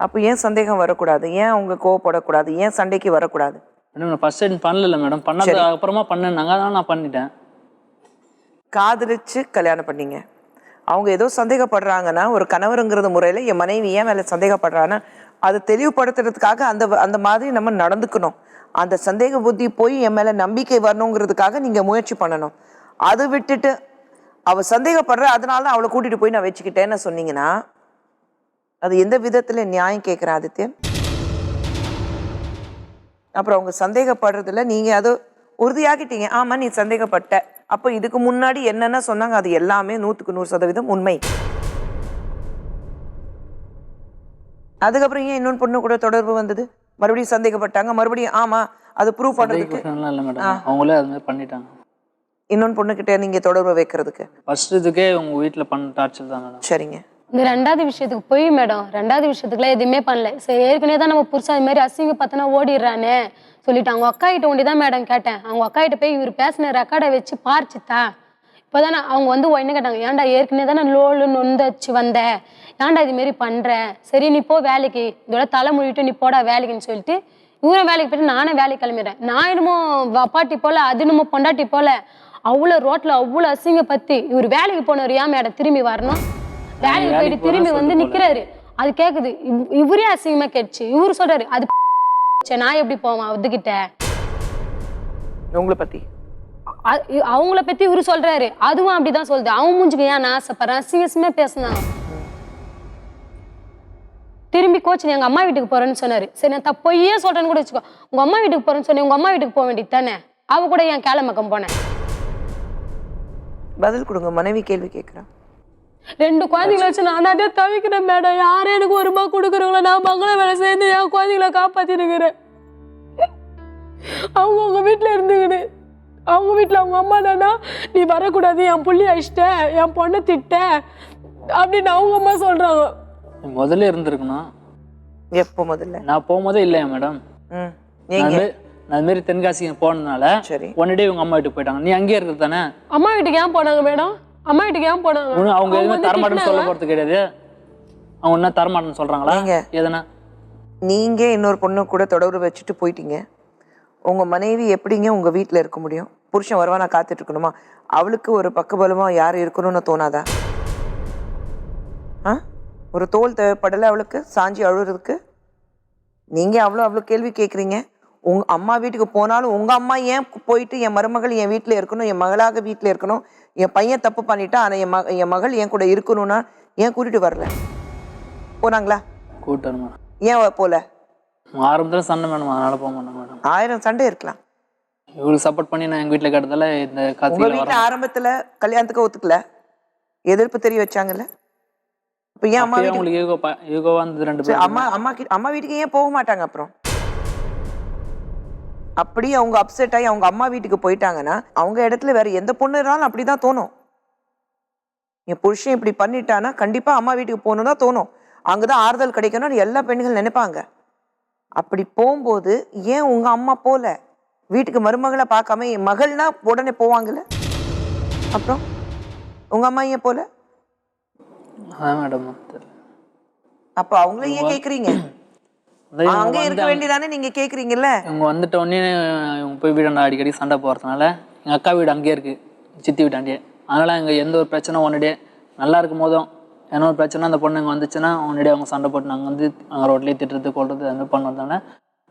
அப்ப ஏன் சந்தேகம் வரக்கூடாது? ஏன் அவங்க கோவப்படக்கூடாது? ஏன் சண்டைக்கு வரக்கூடாது? மேடம் ஃபர்ஸ்ட் டைம் பண்ணல மேடம். பண்ணது அப்புறமா பண்ணாங்க, அதனால நான் பண்ணிட்டேன். காதலிச்சு கல்யாணம் பண்ணீங்க. அவங்க ஏதோ சந்தேகப்படுறாங்கன்னா ஒரு கணவருங்கிறது முறையில என் மனைவி ஏன் மேல சந்தேகப்படுறான்னா அதை தெளிவுபடுத்துறதுக்காக அந்த மாதிரி நம்ம நடந்துக்கணும். அந்த சந்தேக புத்தி போய் என் மேல நம்பிக்கை வரணுங்கிறதுக்காக நீங்க முயற்சி பண்ணணும். அதை விட்டுட்டு அவ சந்தேகப்படுற அதனால அவளை கூட்டிட்டு போய் நான் வச்சுக்கிட்டேன்னு சொன்னீங்கன்னா அது எந்த விதத்துல நியாயம் கேட்கிற ஆதித்யன்? அப்புறம் அவங்க சந்தேகப்படுறதுல நீங்க அதை உறுதியாகிட்டீங்க. ஆமா நீ சந்தேகப்பட்ட. அப்ப இதுக்கு முன்னாடி என்னென்ன சொன்னாங்க அது எல்லாமே 100% உண்மை. அதுக்கப்புறம் ஏன் இன்னொன்று பொண்ணு கூட தொடர்பு வந்தது? மறுபடியும் சந்தேகப்பட்டாங்க, மறுபடியும் ஆமா அது ப்ரூவ் பண்றதுக்கு அவங்களே அது மாதிரி பண்ணிட்டாங்க. இன்னொன்று பொண்ணுகிட்ட நீங்க தொடர்பு வைக்கிறதுக்கு ஃபர்ஸ்ட் இதுக்கே உங்க வீட்டுல பண்ண டார்ச்சர் தான் மேடம். சரிங்க. இந்த 2வது விஷயத்துக்கு போய் மேடம் 2வது விஷயத்துக்குலாம் எதுவுமே பண்ணல. சரி ஏற்கனவே தான் நம்ம புருஷன் அது மாதிரி அசிங்க பார்த்தனா ஓடிடுறானே சொல்லிட்டு அவங்க அக்கா கிட்ட ஒண்டிதான் மேடம் கேட்டேன். அவங்க அக்கா கிட்ட போய் இவர் பேசின ரெக்கார்டை வச்சு பார்த்துத்தா இப்போதானே அவங்க வந்து என்ன கேட்டாங்க, ஏன்டா ஏற்கனவே தானே லோலு நொந்தச்சு வந்த, ஏன்டா இது மாரி பண்ற, சரி நீ போ வேலைக்கு, இதோட தலை முடிவிட்டு நீ போடா வேலைக்குன்னு சொல்லிட்டு இவரும் வேலைக்கு போயிட்டு நானே வேலைக்கு கிளம்பிடுறேன். நான் என்னமோ அப்பாட்டி போல அது என்னமோ பொண்டாட்டி போல அவ்வளோ ரோட்ல அவ்வளோ அசிங்க பத்தி இவர் வேலைக்கு போனவர் ஏன் மேடம் திரும்பி வரணும்? வேலைக்கு போயிட்டு திரும்பி வந்து நிக்கிறாரு. அது கேக்குது இவரே அசிங்கமா கேட்டுச்சு. இவரு சொல்றாரு அது நான் எப்படி போவேன் அதுகிட்ட உங்களை பத்தி அவங்கள பத்தி இவரு சொல்றாரு. அதுவும் அப்படிதான் சொல்லுது. அவன் மூஞ்சுக்கு ஏன் நான் ஆசைப்படுறேன் அசிங்கமா பேசினாங்க. திரும்பி கோச்சு எங்க அம்மா வீட்டுக்கு போறேன்னு சொன்னாரு. சரி நான் தப்பையே சொல்றேன்னு கூட வச்சுக்கோ. உங்க அம்மா வீட்டுக்கு போறேன்னு சொன்னேன், உங்க அம்மா வீட்டுக்கு போக வேண்டியது தானே, அவ கூட என் கேளமக்கம் போனேன். பதில் கொடுங்க, மனைவி கேள்வி கேட்கிறேன். 2 குழந்தைகளை வச்சு நானே தவிக்கிறேன் மேடம். யாரும் எனக்கு ஒரு ரூபாய் கொடுக்குறவங்கள நான் மங்கள வேலை சேர்ந்து என் குழந்தைகளை காப்பாத்திருக்கிறேன். அவங்க வீட்டுல இருந்துக்கிடு அவங்க வீட்டுல அவங்க அம்மா தானா நீ வரக்கூடாது, என் புள்ளி அழிச்சிட்ட, என் பொண்ணை திட்ட அப்படின்னு அவங்க அம்மா சொல்றாங்க. முதல்ல இருந்திருக்கணும். எப்போ முதல்ல? நான் போகும்போதே இல்லையா மேடம். நான் அது மாதிரி தென்காசி போனதுனால ஒன்னே இவங்க அம்மா வீட்டுக்கு போயிட்டாங்க. நீ அங்கேயே இருக்கிறது தானே? அம்மா வீட்டுக்கு ஏன் போனாங்க மேடம்? அம்மா வீட்டுக்கு ஏன் போனாங்க? அவங்க எதுவுமே தரமாட்டேன்னு சொல்ல போறது கிடையாது. அவங்க என்ன தரமாட்டேன்னு சொல்றாங்களா? எதனா நீங்க இன்னொரு பொண்ணு கூட தொடர்பு வச்சுட்டு போயிட்டீங்க. உங்க மனைவி எப்படிங்க உங்க வீட்டுல இருக்க முடியும்? புருஷன் வருவானா காத்துட்டு இருக்கணுமா? அவளுக்கு ஒரு பக்கபலமா யார் இருக்கணும்னு தோணாதா? ஒரு தோல் தேவைப்படல அவளுக்கு சாஞ்சி அழுறதுக்கு? நீங்க அவ்வளோ கேள்வி கேட்குறீங்க. உங்க அம்மா வீட்டுக்கு போனாலும் உங்க அம்மா ஏன் போயிட்டு என் மருமகள் என் வீட்டில் இருக்கணும், என் மகளாக வீட்டில் இருக்கணும், என் பையன் தப்பு பண்ணிட்டா ஆனால் என் மகள் என் கூட இருக்கணும்னா ஏன் கூட்டிட்டு வரல? போனாங்களா? கூட்டணுமா? ஏன் போல? ஆரம்பத்தில் சண்டை மேடம், அதனால போக மாட்டேன் மேடம். 1000 சண்டை இருக்கலாம். இவங்களுக்கு சப்போர்ட் பண்ணி நான் எங்கள் வீட்டில் கேட்டதால இந்த உங்க காட்சியில் வீட்டுல ஆரம்பத்துல கல்யாணத்துக்கு ஒத்துக்கல, எதிர்ப்பு தெரிய வச்சாங்கல்ல. இப்ப ஏன் அம்மா வீட்டுக்கு உங்களுக்கு ஈகோவா இருந்தது ரெண்டு சரி, பேரும். அம்மா வீட்டுக்கு ஏன் போக மாட்டாங்க? அப்புறம் அப்படி அவங்க அப்செட் ஆகி அவங்க அம்மா வீட்டுக்கு போயிட்டாங்கன்னா அவங்க இடத்துல வேற எந்த பொண்ணு இருந்தாலும் அப்படிதான் தோணும். என் புருஷன் இப்படி பண்ணிட்டானா கண்டிப்பா அம்மா வீட்டுக்கு போகணும் தான் தோணும். அங்கதான் ஆறுதல் கிடைக்கணும்னு எல்லா பெண்கள் நினைப்பாங்க. அப்படி போகும்போது ஏன் உங்க அம்மா போல? வீட்டுக்கு மருமகளை பார்க்காம என் மகள்னா உடனே போவாங்கல்ல. அப்புறம் உங்க அம்மா ஏன் போல? அதான் மேடம். அப்ப அவங்கள ஏன் கேக்குறீங்க? அங்க இருக்க வேண்டியதானே நீங்க கேக்குறீங்கல்ல. இவங்க வந்துட்ட உடனே இவங்க போய் வீடாண்ட அடிக்கடி சண்டை போகிறதுனால எங்கள் அக்கா வீடு அங்கேயே இருக்குது, சித்தி வீட்டாண்டியே. அதனால் இங்கே எந்த ஒரு பிரச்சனை ஒன்றுடே நல்லா இருக்கும் போதும் என்ன ஒரு பிரச்சனை அந்த பொண்ணு இங்கே வந்துச்சுன்னா ஒன்றுடே அவங்க சண்டை போட்டு நாங்கள் வந்து அங்கே ரோட்லேயே திட்டுறது கொள்வது அந்த மாதிரி பண்ணுறதுனால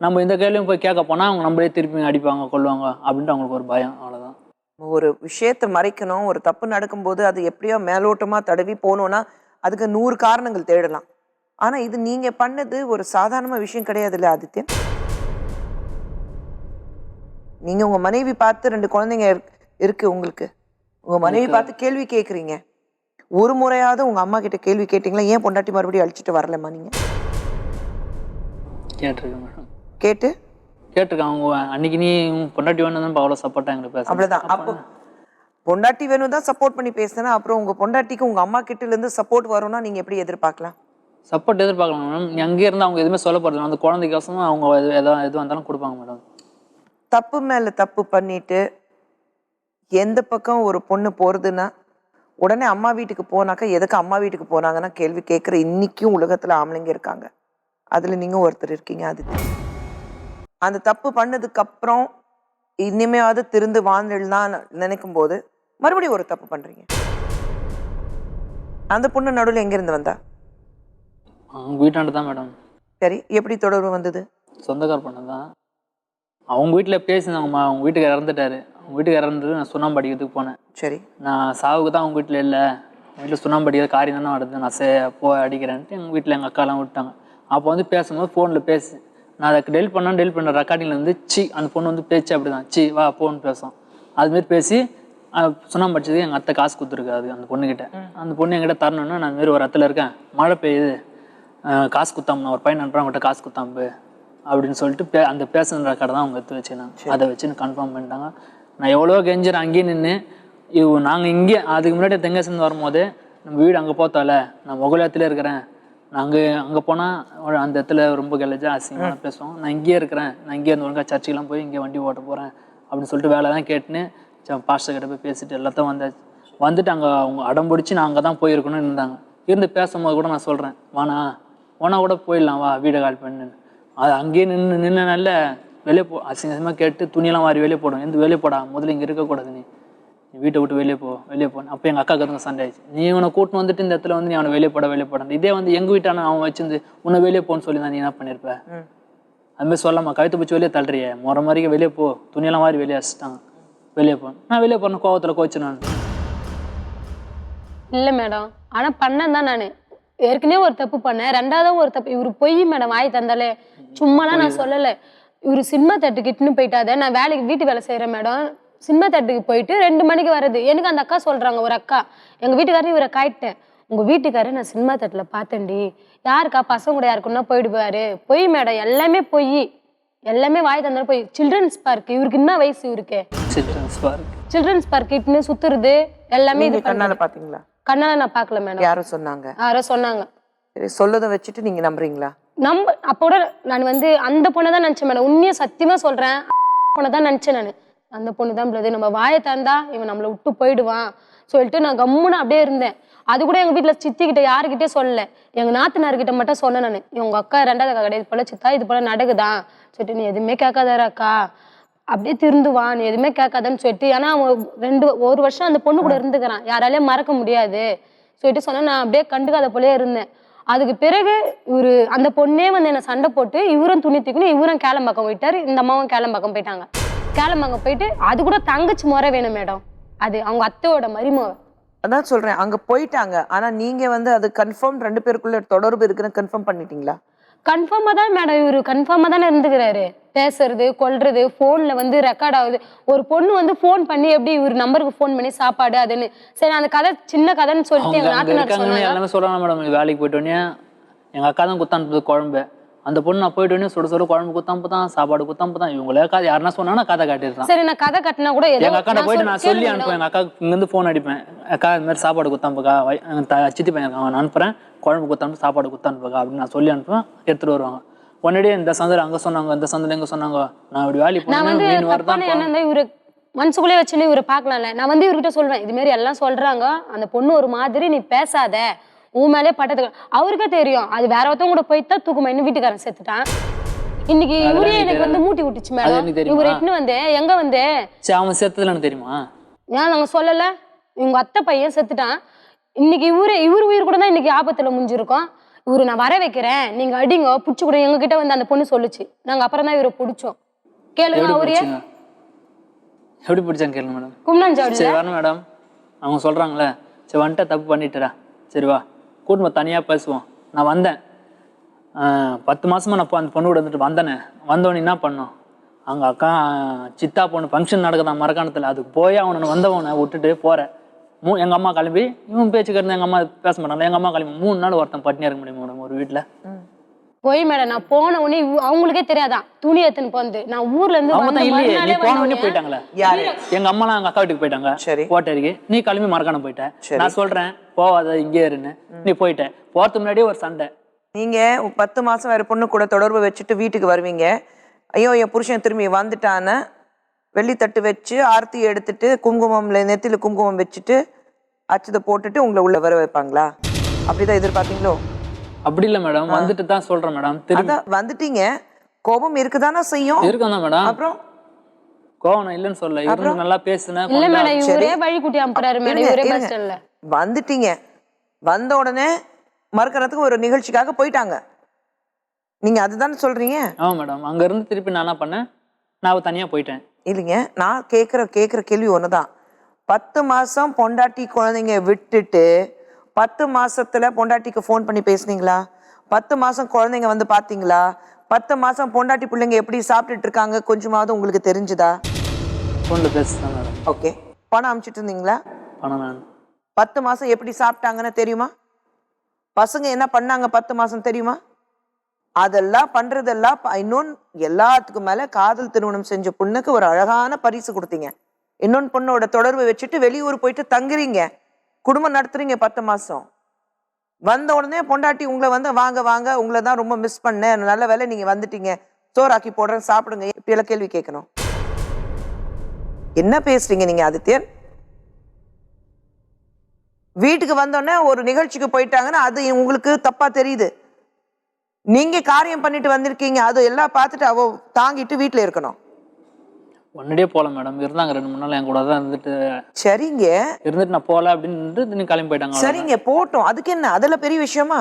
நம்ம இந்த கேள்வியும் போய் கேட்க போனால் அவங்க நம்மளே திருப்பி அடிப்பாங்க கொள்வாங்க அப்படின்ட்டு அவங்களுக்கு ஒரு பயம். அவ்வளோதான். ஒரு விஷயத்தை மறைக்கணும், ஒரு தப்பு நடக்கும்போது அது எப்படியோ மேலோட்டமா தடவி போகணும்னா அதுக்கு 100 காரணங்கள் தேடலாம். ஆனா இது நீங்க பண்ணது ஒரு சாதாரண விஷயம் கிடையாதுல்ல ஆதித்யன். நீங்க உங்க மனைவி பார்த்து 2 குழந்தைங்க இருக்கு உங்களுக்கு. உங்க மனைவி பார்த்து கேள்வி கேட்குறீங்க. ஒரு முறையாவது உங்க அம்மா கிட்ட கேள்வி கேட்டீங்களா? ஏன் பொண்டாட்டி மறுபடியும் அழிச்சிட்டு வரலம்மா நீங்க? கேட்டிருக்கேன் மேடம். கேட்டிருக்கேன். அவங்க அன்னைக்கு நீ பொண்டாட்டி வேணும் அவ்வளோ சப்போர்ட்டாக எங்களுக்கு பேச. அவ்வளவுதான். அப்போ பொண்டாட்டி வேணும் தான் சப்போர்ட் பண்ணி பேசுனா அப்புறம் உங்க பொண்டாட்டிக்கு உங்க அம்மா கிட்ட இருந்து சப்போர்ட் வரும்னா நீங்க எப்படி எதிர்பார்க்கலாம்? சப்போர்ட் எதிர்பார்க்கலாம் மேடம். நீ அங்கேயே இருந்தால் அவங்க எதுவுமே சொல்ல போகிறது அந்த குழந்தைக்கோசம் அவங்க எது வந்தாலும் கொடுப்பாங்க மேடம். தப்பு மேல தப்பு பண்ணிட்டு எந்த பக்கம் ஒரு பொண்ணு போறதுன்னா உடனே அம்மா வீட்டுக்கு போனாக்கா எதுக்கு அம்மா வீட்டுக்கு போனாங்கன்னா கேள்வி கேட்குற இன்னைக்கும் உலகத்துல ஆம்பளைங்க இருக்காங்க. அதுல நீங்க ஒருத்தர் இருக்கீங்க. அது அந்த தப்பு பண்ணதுக்கு அப்புறம் இனிமையாவது திருந்து வாழ்ந்துடலாம் நினைக்கும் போது மறுபடியும் ஒரு தப்பு பண்றீங்க. அந்த பொண்ணு நடுவில் எங்க இருந்து வந்தா? அவங்க வீட்டாண்டு தான் மேடம். சரி, எப்படி தொடர்பு வந்தது? சொந்தக்கார பொண்ணு தான். அவங்க வீட்டில் பேசினாங்கம்மா. அவங்க வீட்டுக்கு இறந்துட்டாரு. அவங்க வீட்டுக்கு இறந்துட்டு நான் சுண்ணாம்பு அடிக்கிறதுக்கு போனேன். சரி, நான் சாவுக்கு தான் அவங்க வீட்டில் இல்லை, வீட்டில் சுண்ணாம்பு அடிக்கிற காரியம் தானே வருது, நான் போய் அடிக்கிறேன்ட்டு எங்கள் வீட்டில் எங்கள் அக்காலாம் விட்டாங்க. அப்போ வந்து பேசும்போது ஃபோனில் பேசு, நான் அதை டெலிட் பண்ண ரெக்கார்டிங்கில் வந்து அந்த பொண்ணு வந்து பேச்சு அப்படி தான் வா போன்னு பேசும். அதுமாரி பேசி சுண்ணாம்பு அடிச்சதுக்கு எங்கள் அத்தை காசு கொடுத்துருக்காது அந்த பொண்ணுக்கிட்ட. அந்த பொண்ணு என்கிட்ட தரணுன்னா நான் மாரி ஒரு இடத்துல இருக்கேன், மழை பெய்யுது, காசு குத்தாம நான் ஒரு பையன் நண்பன் அவங்ககிட்ட காசு குத்தாம்பு அப்படின்னு சொல்லிட்டு அந்த பேசுன ரெக்கார்டை தான் அவங்க எடுத்து வச்சுனாங்க. அதை வச்சுன்னு கன்ஃபார்ம் பண்ணிட்டாங்க. நான் எவ்வளோ கெஞ்சிறேன் அங்கேயே நின்று. நாங்கள் இங்கே அதுக்கு முன்னாடி தெங்கேசன் வரும்போது நம்ம வீடு அங்கே போத்தால நான் முகலத்தில் இருக்கிறேன், நாங்கள் அங்கே போனால் அந்த இடத்துல ரொம்ப கெலஜா அசிங்கமாக பேசுவோம், நான் இங்கேயே இருக்கிறேன், நான் இங்கே இருந்து ஒழுங்காக சர்ச்சுக்கெலாம் போய் இங்கே வண்டி ஓட்ட போகிறேன் அப்படின்னு சொல்லிட்டு வேலை தான் கேட்டுன்னு பாஸ்டர் கிட்ட போய் பேசிட்டு எல்லாத்தையும் வந்துட்டு அங்கே அவங்க அடம் பிடிச்சி நான் அங்கே தான் போயிருக்கணும்னு இருந்தாங்க. இருந்து பேசும்போது கூட நான் சொல்கிறேன், ஓனா கூட போயிடலாம் வா வீடை கால் பண்ணு. அது அங்கேயே நின்று நல்ல வெளியே அசிங்கமாக கேட்டு துணியெல்லாம் வாரி வெளியே போடும். எந்த வெளியே போடா, முதல்ல இங்கே இருக்கக்கூடாது, நீ வீட்டை விட்டு வெளியே போ. அப்போ எங்கள் அக்கா கருங்க சண்டை ஆயிடுச்சு. நீ இவனை கூட்டின்னு வந்துட்டு இந்த இடத்துல வந்து நீ அவனை வெளியே போட. இதே வந்து எங்கள் வீட்டான அவன் வச்சிருந்து உன்னை வெளியே போன்னு சொல்லி தான் நீ என்ன பண்ணியிருப்ப? அதுமாதிரி சொல்லாமா, கழுத்து பிடிச்சி வெளியே தள்ளுறிய, முறை மாதிரிக்கு வெளியே போ, துணியெல்லாம் வாரி வெளியே அடிச்சிட்டாங்க, வெளியே போ. நான் வெளியே போன கோவத்தில் கோச்சு நான் இல்லை மேடம். ஆனால் பண்ணேன் தான் நான். ஏற்கனவே ஒரு தப்பு பண்ணேன், 2வது ஒரு தப்பு. இவரு பொய் மேடம் வாய் தந்தாலே, சும்மாலாம் நான் சொல்லலை. இவரு சினிமா தேட்டருக்கிட்டுன்னு போயிட்டாத, நான் வீட்டு வேலை செய்கிறேன் மேடம். சினிமா தேட்டருக்கு போயிட்டு 2 மணிக்கு வருது. எனக்கு அந்த அக்கா சொல்கிறாங்க, ஒரு அக்கா, எங்கள் வீட்டுக்காரர் இவரை காயிட்டேன், உங்கள் வீட்டுக்காரர் நான் சினிமா தேட்டரில் பார்த்தேன்டி, யாருக்கா பசங்க கூட யாருக்குன்னா போயிடுவாரு. பொய் மேடம், எல்லாமே பொய், எல்லாமே வாய் தந்தாலும் போய். சில்ட்ரன்ஸ் பார்க், இவருக்கு என்ன வயசு? இவருக்கு சில்ட்ரன்ஸ் பார்க் இட்டுன்னு சுத்துறது எல்லாமே. இது கண்ணால பாத்தீங்களா? கண்ணால நான் பார்க்கல மேடம். யாரும் சொன்னாங்க? யாரோ சொன்னாங்க. சரி, சொல்லதை வச்சுட்டு நீங்க நம்புறீங்களா? அப்போ கூட நான் வந்து அந்த பொண்ணை தான் நினைச்சேன் மேடம். உண்மையை சத்தியமா சொல்றேன், பொண்ணை தான் நினைச்சேன் நான். அந்த பொண்ணு தான் பிள்ளை, நம்ம வாயை தந்தா இவன் நம்மளை விட்டு போயிடுவான் சொல்லிட்டு நான் கம்முன்னு அப்படியே இருந்தேன். அது கூட எங்க வீட்டுல சித்திக்கிட்ட யாருக்கிட்டே சொல்லல, எங்க நாத்தனார்கிட்ட மட்டும் சொன்னேன் நான். உங்க அக்கா 2வது அக்கா கிடையாது போல, சித்தா இது போல நடக்குதான் சொல்லிட்டு, நீ எதுவுமே கேட்காதாரா அக்கா, அப்படியே திருந்துவான், நீ எதுவுமே கேட்காதன்னு சொல்லிட்டு. ஏன்னா அவன் 1 வருஷம் அந்த பொண்ணு கூட இருந்துக்கிறான், யாராலையும் மறக்க முடியாது சொல்லிட்டு சொன்னா. நான் அப்படியே கண்டுக்காத போலே இருந்தேன். அதுக்கு பிறகு இவரு அந்த பொண்ணே வந்து என்ன சண்டை போட்டு இவரும் துணி தூக்கணும், இவரும் கேளம்பாக்கம் போயிட்டாரு, இந்த அம்மாவும் கேளம்பாக்கம் போயிட்டாங்க. கேளம்பாக்கம் போயிட்டு அது கூட தங்கச்சி முறை வேணும் மேடம், அது அவங்க அத்தையோட மருமக. அதான் சொல்றேன், அங்க போயிட்டாங்க. ஆனா நீங்க வந்து அது கன்ஃபார்ம் 2 பேருக்குள்ள தொடர்பு இருக்குன்னு கன்ஃபார்ம் பண்ணிட்டீங்களா? கன்ஃபார்மா தான் மேடம், இவரு கன்ஃபார்மா தானே இருந்துக்கிறாரு. பேசுறது கொல்றது போன்ல வந்து ரெக்கார்ட் ஆகுது. ஒரு பொண்ணு வந்து போன் பண்ணி எப்படி இவர் நம்பருக்கு போன் பண்ணி சாப்பாடு அதுன்னு, சரி அந்த கதை சின்ன கதைன்னு சொல்லிட்டு எங்க நாத்தனார் சொன்னாங்க. எல்லாமே சொல்றாங்க மேடம். வேலைக்கு போயிட்டோன்னே எங்க அக்கா தான் குத்தான்பது குழம்பு. அந்த பொண்ணு நான் போயிட்டோன்னே சுட சுட குழம்பு குத்தாம்பு தான், சாப்பாடு குத்தாம்பு தான். இவங்களே கதை யாருன்னா சொன்னாங்கன்னா கதை காட்டிடுறான். சரி நான் கதை கட்டினா கூட எங்க அக்கா போயிட்டு நான் சொல்லி அனுப்புவேன். எங்க அக்கா இங்கிருந்து போன் அடிப்பேன், அக்கா இந்த மாதிரி சாப்பாடு குத்தாம்புக்கா, சித்தி பையன் இருக்கான் அவன் அனுப்புறேன், குழம்பு குத்தாம்பு சாப்பாடு குத்தானுப்பா அப்படின்னு நான் சொல்லி அனுப்புவேன். எடுத்துட்டு வருவாங்க. உடனடியே இந்த சந்தையில அங்க சொன்னாங்க, இந்த சந்தையில எங்க சொன்னாங்க. நான் இப்படி வேலைக்கு போனேன். இவரு மனசுக்குள்ளே வச்சுன்னு இவரை பாக்கலாம்ல. நான் வந்து இவர்கிட்ட சொல்வேன், இது மாதிரி எல்லாம் சொல்றாங்க, அந்த பொண்ணு ஒரு மாதிரி, நீ பேசாத, உன் மேலே பட்டது. அவருக்கே தெரியும் அது வேற ஒருத்தவங்க கூட போயிட்டா தூக்குமா, இன்னும் வீட்டுக்காரன் செத்துட்டான். இன்னைக்கு இவரே எனக்கு வந்து மூட்டி விட்டுச்சு மேடம். இவரு எட்டுன்னு வந்து எங்க வந்து அவன் செத்துலன்னு தெரியுமா? ஏன் நாங்க சொல்லல, இவங்க அத்தை பையன் செத்துட்டான். இன்னைக்கு இவரு உயிர் கூட தான் இன்னைக்கு ஆபத்துல முடிஞ்சிருக்கோம். இவரு நான் வர வைக்கிறேன், நீங்க அடிங்க புடிச்சு கூட எங்க கிட்ட வந்து அந்த பொண்ணு சொல்லுச்சு. நாங்க அப்புறம் தான் இவரை பிடிச்சோம். கேளுங்க அவரே எப்படி பிடிச்சாங்க கேளுங்க மேடம். கும்னாஞ்சாவடி. சரி வரணும் மேடம், அவங்க சொல்றாங்களே, சரி வந்துட்ட தப்பு பண்ணிட்டுடா, சரி வா கூட்டு தனியா பேசுவோம். நான் வந்தேன் 10 மாசமா நான் அந்த பொண்ணு கூட வந்துட்டு வந்தேனே. வந்தவனே என்ன பண்ணோம், அங்க அக்கா சித்தா பொண்ணு ஃபங்க்ஷன் நடக்குதான் மரக்காணத்துல, அதுக்கு போய் அவனை வந்தவனை விட்டுட்டு போறேன். எங்க அம்மா கிளம்பி இவன் பேச்சு கருந்து எங்க அம்மா பேச மாட்டாங்க. எங்க அம்மா கிளம்பி 3 நாள் ஒருத்தன் பட்டினியா இருக்க முடியும் மேடம் ஒரு வீட்டுல. போய் மேடம் நான் போன உடனே அவங்களுக்கே தெரியாதான் துணி எடுத்துன்னு போந்து. நான் ஊர்ல இருந்து நீ போன உடனே போயிட்டாங்களே, எங்க அம்மா எங்க அக்கா வீட்டுக்கு போயிட்டாங்க கோட்டரிக்கு, நீ கிளம்பி மரக்காணம் போயிட்ட. நான் சொல்றேன் போவாத இங்கே இருன்னு, நீ போயிட்ட. போறதுக்கு முன்னாடியே ஒரு சண்டை. நீங்க 10 மாசம் வேற பொண்ணு கூட தொடர்பு வச்சுட்டு வீட்டுக்கு வருவீங்க. ஐயோ என் புருஷன் திரும்பி வந்துட்டான்னு வெள்ளி தட்டு வச்சு ஆர்த்தி எடுத்துட்டு குங்குமம்ல நெத்தில குங்குமம் வச்சுட்டு அச்சதை போட்டுட்டு உங்களை உள்ள வர வைப்பாங்களா? அப்படிதான் எதிர்பார்த்தீங்களோ? அப்படி இல்ல மேடம், வந்துட்டு தான் சொல்றேன் மேடம். அதான் வந்துட்டீங்க, கோபம் இருக்குதானா செய்யும்? இருக்கும் தான் மேடம். அப்புறம் கோவம் இல்லன்னு சொல்ல, இவரு நல்லா பேசுனேன். இல்ல மேடம் இவரே வழி கூட்டி அனுப்புறாரு மேடம். இவரே பஸ் ஸ்டாண்ட்ல வந்துட்டீங்க, வந்த உடனே மறுக்கறதுக்கு ஒரு நிகழ்ச்சிக்காக போயிட்டாங்க, நீங்க அதுதானே சொல்றீங்க? ஆமா மேடம். அங்க இருந்து திருப்பி நான் என்ன பண்ணேன், நான் தனியா போயிட்டேன். இல்லைங்க, நான் கேட்குற கேள்வி ஒண்ணுதான். 10 மாசம் பொண்டாட்டி குழந்தைங்க விட்டுட்டு 10 மாசத்துல பொண்டாட்டிக்கு ஃபோன் பண்ணி பேசுனீங்களா? 10 மாசம் குழந்தைங்க வந்து பாத்தீங்களா? 10 மாசம் பொண்டாட்டி பிள்ளைங்க எப்படி சாப்பிட்டுட்டு இருக்காங்க கொஞ்சமாவது உங்களுக்கு தெரிஞ்சுதா? ஃபோன்ல பேசுறேன் மேடம். ஓகே, பணம் அனுப்பிச்சிட்டு இருந்தீங்களா? பணம் நான் 10 மாசம் எப்படி சாப்பிட்டாங்கன்னு தெரியுமா? பசங்க என்ன பண்ணாங்க 10 மாசம் தெரியுமா? அதெல்லாம் பண்றதெல்லாம் இன்னொன்னு எல்லாத்துக்கும் மேல காதல் திருமணம் செஞ்ச பொண்ணுக்கு ஒரு அழகான பரிசு கொடுத்தீங்க. இன்னொன்னு பொண்ணோட தொடர்பு வச்சுட்டு வெளியூர் போயிட்டு தங்குறீங்க, குடும்பம் நடத்துறீங்க 10 மாசம். வந்த உடனே பொண்டாட்டி உங்களை வந்து வாங்க வாங்க உங்களை தான் ரொம்ப மிஸ் பண்ணேன், நல்ல வேலை நீங்க வந்துட்டீங்க, சோறாக்கி போடுறேன் சாப்பிடுங்க, இப்படி எல்லாம் கேள்வி கேட்கணும். என்ன பேசுறீங்க நீங்க ஆதித்யன்? வீட்டுக்கு வந்தோடனே ஒரு நிகழ்ச்சிக்கு போயிட்டாங்கன்னா அது உங்களுக்கு தப்பா தெரியுது. நீங்க காரியம் பண்ணிட்டு வந்திருக்கீங்க, அது எல்லாம் பார்த்துட்டு அவ தாங்கிட்டு வீட்டுல இருக்கணும். ஒன்னடியே போல மேடம், இருந்தாங்க 2-3 நாள் என் கூட தான் இருந்துட்டு. சரிங்க, இருந்துட்டு நான் போல அப்படின்னு கிளம்பி போயிட்டாங்க. சரிங்க போட்டோம், அதுக்கு என்ன அதெல்லாம் பெரிய விஷயமா?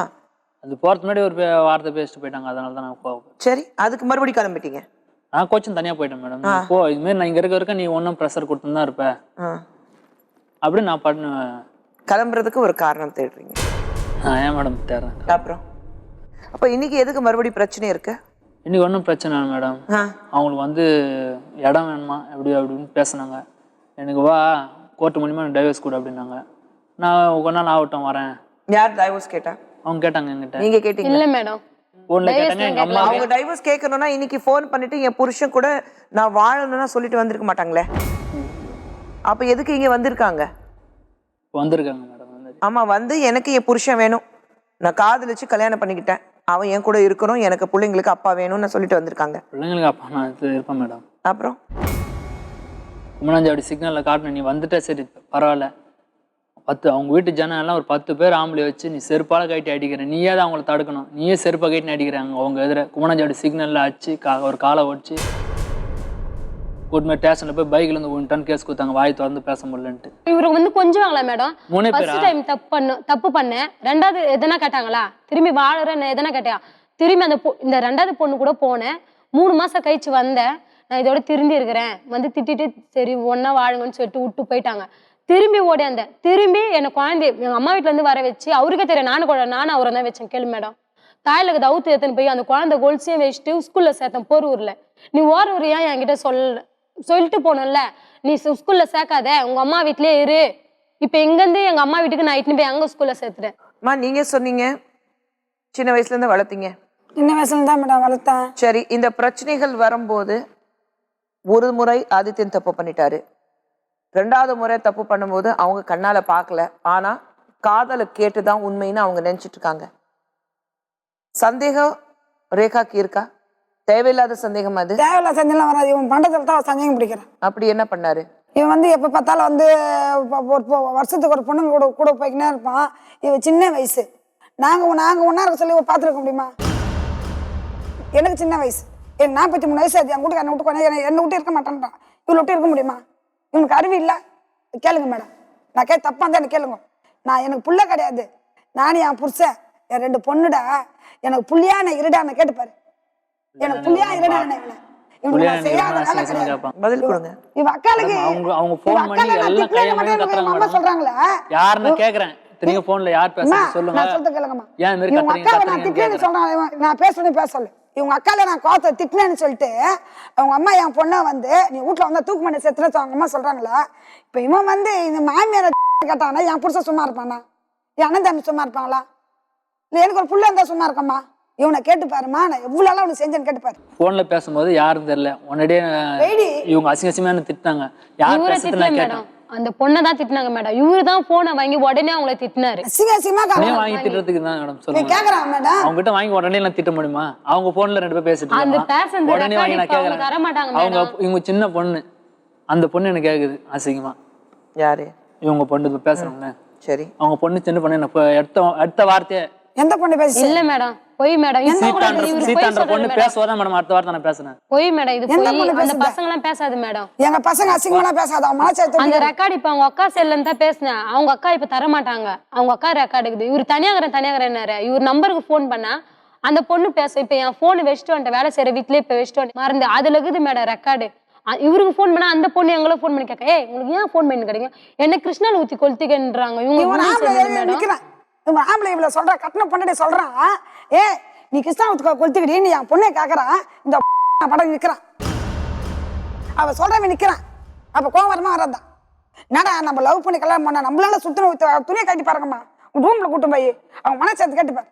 அது போறதுக்கு முன்னாடி ஒரு வார்த்தை பேசிட்டு போயிட்டாங்க, அதனால தான் நான் போவேன். சரி, அதுக்கு மறுபடியும் கிளம்பிட்டீங்க? நான் கோச்சிங் தனியா போயிட்டேன் மேடம். போ, இதுமாரி நான் இங்க இருக்க நீ ஒன்னும் ப்ரெஷர் கொடுத்துன்னு தான் இருப்ப அப்படின்னு நான் பண்ணுவேன். கிளம்புறதுக்கு ஒரு காரணம் தேடுறீங்க? ஏன் மேடம் தேடுறேன். அப்புறம் அப்ப இன்னைக்கு எதுக்கு மறுபடியும் பிரச்சனை இருக்கு? இன்னைக்கு ஒன்றும் பிரச்சனை இல்லை மேடம். அவங்களுக்கு வந்து இடம் வேணுமா அப்படின்னு பேசினாங்க. எனக்கு வா கோர்ட்டு மூலியமா டைவர்ஸ் கொடு அப்படின்னாங்க. நான் ஒரு நாள் ஆகட்டும் வரேன். யார் டைவர்ஸ் கேட்டா? அவங்க கேட்டாங்க என்கிட்ட. நீங்க கேட்டீங்க? இல்ல மேடம், போன்ல கேட்டாங்க. எங்க அம்மா அவங்க டைவர்ஸ் கேட்கணும்னா இன்னைக்கு ஃபோன் பண்ணிட்டு என் புருஷன் கூட நான் வாழணும்னா சொல்லிட்டு வந்திருக்க மாட்டாங்களே? அப்ப எதுக்கு இங்க வந்திருக்காங்க? வந்திருக்காங்க மேடம். ஆமா, வந்து எனக்கு என் புருஷன் வேணும், நான் காதலிச்சு கல்யாணம் பண்ணிக்கிட்டேன், அவன் என் கூட இருக்கணும், எனக்கு பிள்ளைங்களுக்கு அப்பா வேணும்னு சொல்லிட்டு வந்திருக்காங்க. பிள்ளைங்களுக்கு அப்பா நான் இருப்பேன் மேடம். அப்புறம் குமரஞ்சாவடி சிக்னல்ல காட்டணும், நீ வந்துட்டே சரி பரவாயில்ல. 10 அவங்க வீட்டு ஜனம் எல்லாம் ஒரு 10 பேர் ஆம்பளை வச்சு நீ செருப்பால கைட்டி அடிக்கிற, நீயே தான் அவங்கள தடுக்கணும், நீயே செருப்பை கைட்டின்னு அடிக்கிறாங்க அவங்க எதிர. குமரஞ்சாவடி சிக்னல்ல அடிச்சு ஒரு காலை ஓடிச்சு கூட்டுமே ஸ்டேஷனில் போய் பைக்கில் இருந்து 1 டன் கேஸ் கொடுத்தாங்க, வாய் திறந்து பேச முடியலன்ட்டு. இவரு வந்து கொஞ்சம் மேடம் 3 பேரா? ஃபர்ஸ்ட் டைம் தப்பு பண்ணேன், ரெண்டாவது எதனா கேட்டாங்களா, திரும்பி வாழறேன்னு எதனா கேட்டா, திரும்பி இந்த ரெண்டாவது பொண்ணு கூட போனேன், 3 மாசம் கழிச்சு வந்தேன், நான் இதோட திரும்பி இருக்கிறேன் வந்து திட்டிட்டு சரி ஒன்னா வாழுங்கன்னு சொல்லிட்டு விட்டு போயிட்டாங்க. திரும்பி ஓடியாந்தேன், திரும்பி என்னை குழந்தை எங்க அம்மா வீட்டுல இருந்து வர வச்சு, அவருக்கே தெரியும் நானும் அவரை தான் வச்சேன். கேளு மேடம், தாயில அவுத்து எடுத்துன்னு போய் அந்த குழந்தை கோல்ஸையும் வச்சுட்டு ஸ்கூல்ல சேர்த்தேன் போரூர்ல. நீ ஓரூர் ஏன் என்கிட்ட சொல்லிட்டு போனோம்ல, நீ ஸ்கூல்ல சேர்க்காத, உங்க அம்மா வீட்லயே இரு. இப்ப இருந்து எங்க அம்மா வீட்டுக்கு நான் இட்டுன்னு போய் அங்க ஸ்கூல்ல சேர்த்துட்டேன். நீங்க சொன்னீங்க சின்ன வயசுல இருந்து வளர்த்தீங்க. சின்ன வயசுல தான் மேடம் வளர்த்தேன். சரி, இந்த பிரச்சனைகள் வரும்போது ஒரு முறை ஆதித்யன் தப்பு பண்ணிட்டாரு, 2வது முறை தப்பு பண்ணும்போது அவங்க கண்ணால பார்க்கல, ஆனா காதலை கேட்டுதான் உண்மைன்னு அவங்க நினைச்சிட்டு இருக்காங்க. சந்தேகம் ரேகாக்கு இருக்கா? தேவையில்லாத சந்தேகம் அது. தேவையில்லாத சந்தேகம் வராது, இவன் பண்டத்தில் தான் சந்தேகம் பிடிக்கிறான். அப்படி என்ன பண்ணாரு? இவன் வந்து எப்போ பார்த்தாலும் வந்து வருஷத்துக்கு ஒரு பொண்ணுங்க கூட போய்க்கினே இருப்பான். இவன் சின்ன வயசு, நாங்க ஒன்னா இருக்க சொல்லி பார்த்துருக்க முடியுமா? எனக்கு சின்ன வயசு, எனக்கு 43 வயசு ஆச்சு. என் வீட்டுக்கு என்னை விட்டு இருக்க மாட்டேன்றான். இவளை விட்டு இருக்க முடியுமா? இவனுக்கு அறிவு இல்லை. கேளுங்க மேடம், நான் தப்பா இருந்தா எனக்கு கேளுங்க. எனக்கு புள்ள கிடையாது, நானும் என் புருஷன் என் 2 பொண்ணுடா. எனக்கு புள்ளியான இருடான்னு கேட்டுப்பாரு, எனக்கு புள்ளியா இருடான்னு. பதில் கொடுங்க. இவ அக்காளுக்கு அவங்க போன் பண்ணி எல்லாம் கையமே கத்துறாங்க சொல்றாங்களே, யாருன்னு கேக்குறேன். நீங்க போன்ல யார் பேசுறீங்க சொல்லுங்க. நான் சொல்றது கேளுங்கம்மா. ஏன் இந்த மாதிரி இவங்க அக்காவை நான் திட்டினேன்னு சொல்றேன், நான் பேசுறேன்னு பேசல. இவங்க அக்கால நான் கோத்த திட்டினேன்னு சொல்லிட்டு அவங்க அம்மா என் பொண்ணை வந்து நீ வீட்டுல வந்தா தூக்கு பண்ணி செத்துன்னு அவங்க அம்மா சொல்றாங்களா. இப்ப இவன் வந்து இந்த மாமியார கேட்டாங்கன்னா என் புருஷன் சும்மா இருப்பானா? என் அண்ணன் தம்பி சும்மா இருப்பாங்களா? இல்ல எனக்கு ஒரு புள்ள இருந்தா சும்மா இருக்கம்மா? இவனை கேட்டு பாருமா, நான் எவ்வளவு அவனுக்கு செஞ்சேன்னு கேட்டு பாரு. போன்ல பேசும்போது யாரும் தெரியல, உடனடியே இவங்க அசிங்கசியமான திட்டாங்க. யார் பேசுறதுன்னு நான் கேட்டேன். அந்த பொண்ணை தான் திட்டினாங்க மேடம். இவரு தான் போனை வாங்கி உடனே அவங்கள திட்டினாரு. அசிங்கமா வாங்கி திட்டுறதுக்கு தான் மேடம் சொல்லுங்க. கேக்குறான் மேடம், அவங்க கிட்ட வாங்கி உடனே நான் திட்ட முடியுமா? அவங்க போன்ல 2 பேர் பேசிட்டு அந்த இருக்காங்க, பேசஞ்சர் உடனே வாங்கி நான் கேக்குறேன். தர மாட்டாங்க அவங்க மேடம். இவங்க சின்ன பொண்ணு, அந்த பொண்ணு எனக்கு கேக்குது அசிங்கமா. யாரு? இவங்க பொண்ணு பேசுறாங்க. சரி, அவங்க பொண்ணு சின்ன பொண்ணு எனக்கு அடுத்த வார்த்தையே எந்த பொண்ணு பேசி? இல்ல மேடம், போய் மேடம். சீதான்ற பொண்ணு பேசுவதா மேடம் அடுத்த வார்த்தை நான் பேசுனேன். போய் மேடம், இது போய் அந்த பசங்க எல்லாம் பேசாது மேடம். எங்க பசங்க அசிங்கமா பேசாத. அந்த ரெக்கார்ட் இப்ப அவங்க அக்கா செல்ல தான் பேசினேன். அவங்க அக்கா இப்ப தர மாட்டாங்க. அவங்க அக்கா ரெக்கார்டு இருக்குது. இவர் தனியாகிறேன்னாரு. இவர் நம்பருக்கு போன் பண்ணா அந்த பொண்ணு பேச. இப்ப என் போன் வச்சுட்டு வந்துட்டேன், வேலை செய்யற வீட்லயே இப்ப வச்சுட்டு வந்து மறந்து அதுல இருக்குது மேடம் ரெக்கார்டு. இவருக்கு போன் பண்ணா அந்த பொண்ணு எங்களை போன் பண்ணி கேட்க, உங்களுக்கு ஏன் போன் பண்ணி கிடைக்கும், என்ன கிருஷ்ணால ஊத்தி கொளுத்திக்கன்றாங்க இவங்க. இவன் ஆம்பளை இவ்வளவு சொல்ற, கட்டணம் பண்ணி சொல்றான், ஏ நீ கிருஷ்ணா கொளுத்துக்கிடி நீ என் பொண்ணை கேக்குறான். இந்த படம் நிக்கிறான், அவ சொல்றவன் நிக்கிறான். அப்ப கோவம் வரமா வராதான்? என்னடா நம்ம லவ் பண்ணி கல்யாணம் பண்ண நம்மளால சுத்தன துணியை கட்டி பாருங்கம்மா, ரூம்ல கூட்டும் போய் அவங்க மனசு கேட்டு பாரு.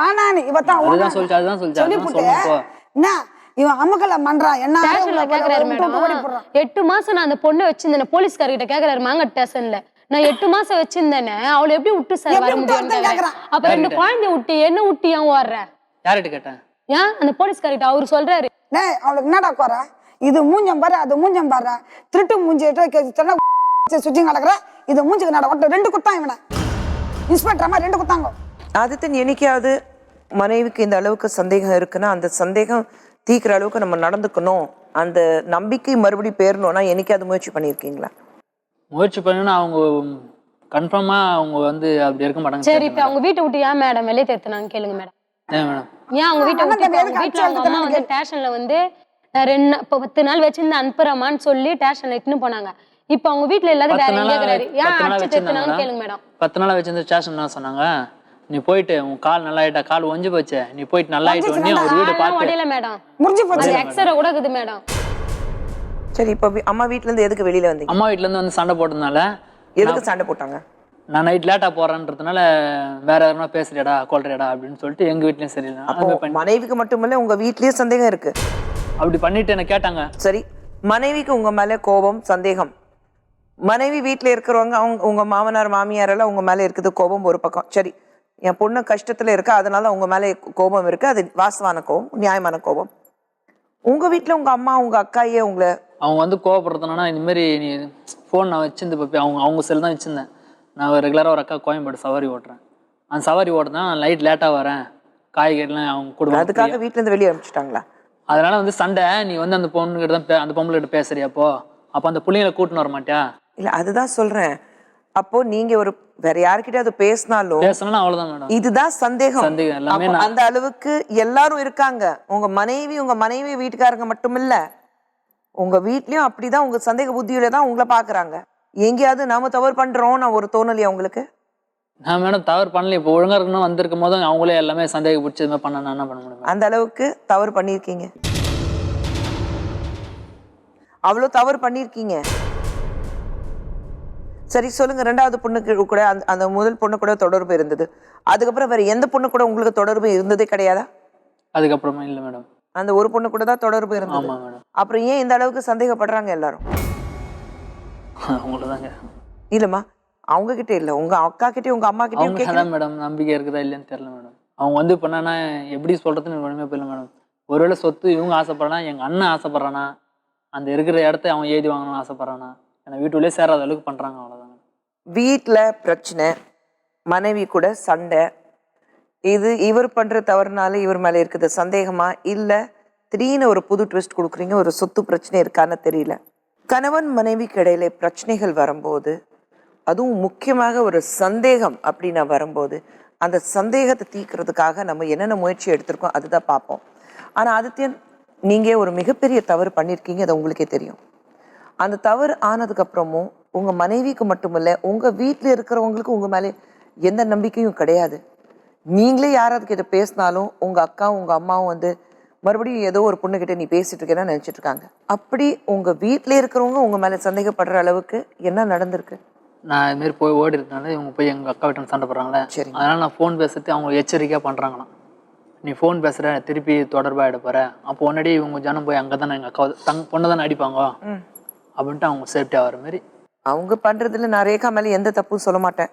மானானி இவத்தான் சொல்லி போட்டு என்ன இவன் அமுக்கல பண்றான். என்ன 8 மாசம் நான் அந்த பொண்ணை வச்சிருந்தேன். போலீஸ்காரர்கிட்ட கேக்குறாரு மாங்கட் ஸ்டேஷன்ல, நான் 8 மாசம் வச்சிருந்தேனே அவளை எப்படி விட்டு சார் வர முடியும்? அப்ப 2 குழந்தைய விட்டு என்ன விட்டு ஏன் ஓடுற? யார்கிட்ட கேட்டேன்? ஏன் அந்த போலீஸ்காரிட்ட அவரு சொல்றாரு, அவளுக்கு என்னடா குற, இது மூஞ்சம் பாரு அது மூஞ்சம் பாரு, திருட்டு மூஞ்சி சுத்தி நடக்குற, இது மூஞ்சுக்கு நட 2 குத்தான் இவனை இன்ஸ்பெக்டர் 2 குத்தாங்க. ஆதித்தன் என்னைக்காவது மனைவிக்கு இந்த அளவுக்கு சந்தேகம் இருக்குன்னா அந்த சந்தேகம் தீக்கிற அளவுக்கு நம்ம நடந்துக்கணும், அந்த நம்பிக்கை மறுபடியும் பேரணும்னா என்னைக்காவது முயற்சி பண்ணியிருக்கீங்களா? முயற்சி பண்ணா அவங்க கன்ஃபார்மா அவங்க வந்து அப்படி இருக்க மாட்டாங்க. சரி, இப்ப அவங்க வீட்டை விட்டு ஏன் மேடம் வெளியே தேத்துனாங்க கேளுங்க மேடம். ஏன் அவங்க வீட்டை விட்டு வீட்டுல அவங்க அம்மா வந்து ஸ்டேஷன்ல வந்து 10 நாள் வச்சிருந்து அனுப்புறமான்னு சொல்லி ஸ்டேஷன்ல இட்டுன்னு போனாங்க. இப்ப அவங்க வீட்டுல எல்லாரும் வேற எங்க இருக்கிறாரு, ஏன் அடிச்சு தேத்துனாங்கன்னு கேளுங்க மேடம். 10 நாள் வச்சிருந்து ஸ்டேஷன் என்ன சொன்னாங்க, நீ போயிட்டு உன் கால் நல்லா ஆயிட்டா, கால் ஒஞ்சு போச்சு, நீ போயிட்டு நல்லா ஆயிட்டு உடனே ஒரு வீடு பார்த்து முடியல மேடம், முடிஞ்சு போச்சு, எக்ஸ்ரே கூட இருக்குது மேடம். சரி, இப்ப அம்மா வீட்ல இருந்து எதுக்கு வெளியில வந்தீங்க? அம்மா வீட்ல இருந்து வந்து சண்டை போட்டதுனால. எதுக்கு சண்டை போட்டாங்க? நான் நைட் லேட்டா போறேன்றதுனால வேற யாருன்னா பேசுறியடா கொல்றியடா அப்படின்னு சொல்லிட்டு எங்க வீட்லயும் சரியில்லை. மனைவிக்கு மட்டுமல்ல உங்க வீட்லயும் சந்தேகம் இருக்கு. அப்படி பண்ணிட்டு என்ன கேட்டாங்க. சரி, மனைவிக்கு உங்க மேல கோபம் சந்தேகம், மனைவி வீட்டுல இருக்கிறவங்க அவங்க உங்க மாமனார் மாமியார் எல்லாம் உங்க மேல இருக்குது கோபம் ஒரு பக்கம். சரி, என் பொண்ணு கஷ்டத்துல இருக்கா அதனால உங்க மேல கோபம் இருக்கு, அது வாஸ்தவான கோபம், நியாயமான கோபம். உங்க வீட்டுல உங்க அம்மா உங்க அக்காயே உங்களை அவங்க வந்து கோவப்படுறதுனா, இந்த மாதிரி நீ ஃபோன் நான் வச்சிருந்து பாப்பி, அவங்க செல் தான் வச்சிருந்தேன். நான் ரெகுலராக ஒரு அக்கா கோயம்பேடு சவாரி ஓட்டுறேன், அந்த சவாரி ஓட்டுதான் லைட் லேட்டாக வரேன், காய்கறிலாம் அவங்க கொடுங்க. அதுக்காக வீட்டுல இருந்து வெளியே அனுப்பிச்சிட்டாங்களா? அதனால வந்து சண்டை, நீ வந்து அந்த பொண்ணுகிட்ட தான் அந்த பொம்பளைகிட்ட பேசுறியாப்போ, அப்போ அந்த பிள்ளைங்களை கூட்டின்னு வர மாட்டியா? இல்ல அதுதான் சொல்றேன். அப்போ நீங்க ஒரு வேற யார்கிட்ட அது பேசினாலும் பேசணும்னா அவ்வளவுதான் மேடம். இதுதான் சந்தேகம். சந்தேகம் எல்லாமே அப்போ அந்த அளவுக்கு எல்லாரும் இருக்காங்க. உங்க மனைவி வீட்டுக்காரங்க மட்டும் இல்ல, உங்க வீட்லயும் அப்படிதான் உங்க சந்தேக புத்தியில தான் உங்களை பாக்குறாங்க. எங்கேயாவது நாம தவறு பண்றோம் நான் ஒரு தோணலையா உங்களுக்கு? நான் மேடம் தவறு பண்ணல. இப்போ ஒழுங்கா இருக்கணும் வந்திருக்கும் போது அவங்களே எல்லாமே சந்தேகம் பிடிச்சி இது மாதிரி பண்ண நான் என்ன பண்ண முடியும்? அந்த அளவுக்கு தவறு பண்ணியிருக்கீங்க. அவ்வளோ தவறு பண்ணியிருக்கீங்க. சரி சொல்லுங்க, ரெண்டாவது பொண்ணுக்கு கூட அந்த முதல் பொண்ணு கூட தொடர்பு இருந்தது. அதுக்கப்புறம் வேற எந்த பொண்ணு கூட உங்களுக்கு தொடர்பு இருந்ததே கிடையாதா? அதுக்கப்புறமா இல்லை மேடம். அந்த ஒரு பொண்ணு கூட தான் தொடர்பு இருந்தது. ஆமா மேடம். அப்புறம் ஏன் இந்த அளவுக்கு சந்தேகப்படுறாங்க எல்லாரும்? அவங்களதாங்க. இல்லம்மா, அவங்க கிட்ட இல்ல, உங்க அக்கா கிட்டே உங்க அம்மா கிட்டே அவங்க அதான் மேடம் நம்பிக்கை இருக்குதா இல்லையான்னு தெரியல மேடம். அவங்க வந்து இப்போ என்னன்னா எப்படி சொல்றதுன்னு ஒண்ணுமே போயிடல மேடம். ஒருவேளை சொத்து இவங்க ஆசைப்படுறானா, எங்க அண்ணன் ஆசைப்படுறானா, அந்த இருக்கிற இடத்த அவன் ஏதி வாங்கணும்னு ஆசைப்படுறானா, ஏன்னா வீட்டுள்ளே சேராத அளவுக்கு பண்றாங்க, அவ்வளவுதான். வீட்டுல பிரச்சனை, மனைவி கூட சண்டை, இது இவர் பண்ற தவறுனால இவர் மேல இருக்குது சந்தேகமா, இல்ல திடீர்னு ஒரு புது ட்விஸ்ட் கொடுக்குறீங்க, ஒரு சொத்து பிரச்சனை இருக்கான்னு தெரியல. கணவன் மனைவிக்கு இடையில பிரச்சனைகள் வரும்போது, அதுவும் முக்கியமாக ஒரு சந்தேகம் அப்படின்னு வரும்போது, அந்த சந்தேகத்தை தீர்க்கறதுக்காக நம்ம என்னென்ன முயற்சி எடுத்திருக்கோம் அதுதான் பார்ப்போம். ஆனா ஆதித்யன், நீங்க ஒரு மிகப்பெரிய தவறு பண்ணியிருக்கீங்க, அது உங்களுக்கே தெரியும். அந்த தவறு ஆனதுக்கு அப்புறமும் உங்க மனைவிக்கு மட்டுமில்ல, உங்க வீட்டில் இருக்கிறவங்களுக்கு உங்க மேலே எந்த நம்பிக்கையும் கிடையாது. நீங்களே யாராவது கிட்ட பேசினாலும் உங்க அக்காவும் உங்க அம்மாவும் வந்து மறுபடியும் ஏதோ ஒரு பொண்ணுகிட்ட நீ பேசிட்டு இருக்கேன்னு நினைச்சிட்டு இருக்காங்க. அப்படி உங்க வீட்டில இருக்கிறவங்க உங்க மேல சந்தேகப்படுற அளவுக்கு என்ன நடந்திருக்கு? நான் இது மாதிரி போய் ஓடி இருக்கனால இவங்க போய் எங்க அக்கா வீட்டு சண்டை போடுறாங்களே, சரி. அதனால நான் ஃபோன் பேசுறது அவங்க எச்சரிக்கையா பண்றாங்களாம். நீ ஃபோன் பேசுற திருப்பி தொடர்பாயிட போற, அப்போ உடனடி இவங்க ஜனம் போய் அங்கதானே எங்க அக்கா பொண்ணை தானே அடிப்பாங்க அப்படின்ட்டு அவங்க சேஃப்டி ஆகிற மாதிரி. அவங்க பண்றதுல நான் ரேகா மேல எந்த தப்பும் சொல்ல மாட்டேன்.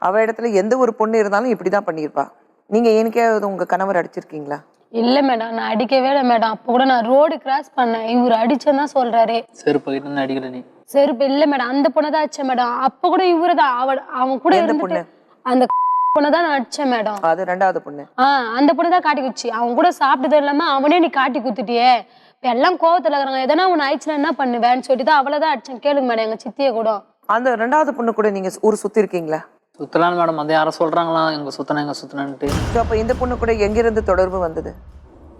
அவ இடத்துல எந்த ஒரு பொண்ணு இருந்தாலும் இப்படிதான் பண்ணியிருப்பா. நீங்க எனக்காவது உங்க கணவர் அடிச்சிருக்கீங்களா? இல்ல மேடம், நான் அடிக்கவே இல்லை மேடம். அப்போ கூட நான் ரோடு கிராஸ் பண்ணேன், இவர் அடிச்சேன்னு தான் சொல்றாரு. செருப்பு கிட்ட இருந்து அடிக்கல நீ? செருப்பு இல்ல மேடம், அந்த பொண்ணை தான் அடிச்சேன் மேடம். அப்ப கூட இவரு தான் அவன் கூட இருந்துட்டு அந்த பொண்ணை தான் நான் அடிச்சேன் மேடம். அது ரெண்டாவது பொண்ணு. அந்த பொண்ணு தான் காட்டி குச்சி. அவன் கூட சாப்பிட்டது இல்லாம அவனே நீ காட்டி குத்துட்டியே, எல்லாம் கோவத்துல இருக்கிறாங்க, எதனா உன்னை ஆயிடுச்சுன்னா என்ன பண்ணுவேன்னு சொல்லிட்டு தான் அவளை தான் அடிச்சேன். கேளுங்க மேடம், எங்க சித்திய கூட. அந்த ரெண்டாவது பொண்ணு கூட நீங்க ஊர் சுத்தி இருக்கீங்களா? சுத்தலாம் மேடம், அதை யாரும் சொல்றாங்களா எங்க சுத்தனான்ட்டு. அப்ப இந்த பொண்ணு கூட எங்கிருந்து தொடர்பு வந்தது?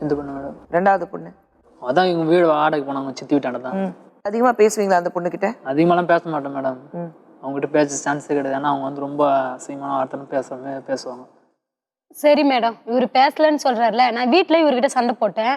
இந்த பொண்ணு மேடம், ரெண்டாவது பொண்ணு. அதான் இவங்க வீடு வாடகைக்கு போனாங்க, சித்தி வீட்டாண்ட தான். அதிகமா பேசுவீங்களா அந்த பொண்ணு கிட்ட? அதிகமாலாம் பேச மாட்டேன் மேடம். அவங்ககிட்ட பேச சான்ஸே கிடையாது. ஏன்னா அவங்க வந்து ரொம்ப அசிங்கமான வார்த்தை பேசுவாங்க. சரி மேடம், இவரு பேசலன்னு சொல்றாருல, நான் வீட்டுல இவர்கிட்ட சண்டை போட்டேன்.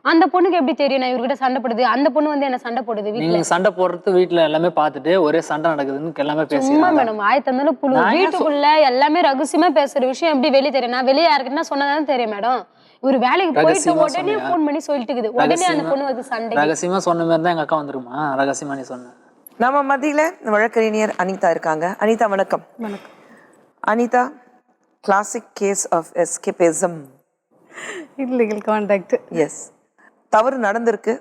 அந்த பொண்ணுக்கு எப்படி தெரியும் நான் இவர்கிட்ட சண்டை போடுது? அந்த பொண்ணு வந்து என்ன சண்டை போடுது வீட்டுல? நீங்க சண்டை போடுறது வீட்டுல எல்லாமே பார்த்துட்டு ஒரே சண்டை நடக்குதுன்னு எல்லாமே பேசி சும்மா மேடம் ஆயத்தந்தாலும் புழு வீட்டுக்குள்ள எல்லாமே ரகசியமா பேசுற விஷயம் எப்படி வெளியே தெரியும்? நான் வெளியே யாருக்குன்னா சொன்னதானே தெரியும் மேடம். இவர் வேலைக்கு போயிட்டு உடனே போன் பண்ணி சொல்லிட்டு இருக்குது, உடனே அந்த பொண்ணு வந்து சண்டை. ரகசியமா சொன்ன மாதிரி தான் எங்க அக்கா வந்துருமா? ரகசியமா நீ சொன்ன. நம்ம மத்தியில வழக்கறிஞர் அனிதா இருக்காங்க. அனிதா வணக்கம். வணக்கம். Anita, classic case of escapism, illegal contact. Yes, தவறு நடந்திருக்கு.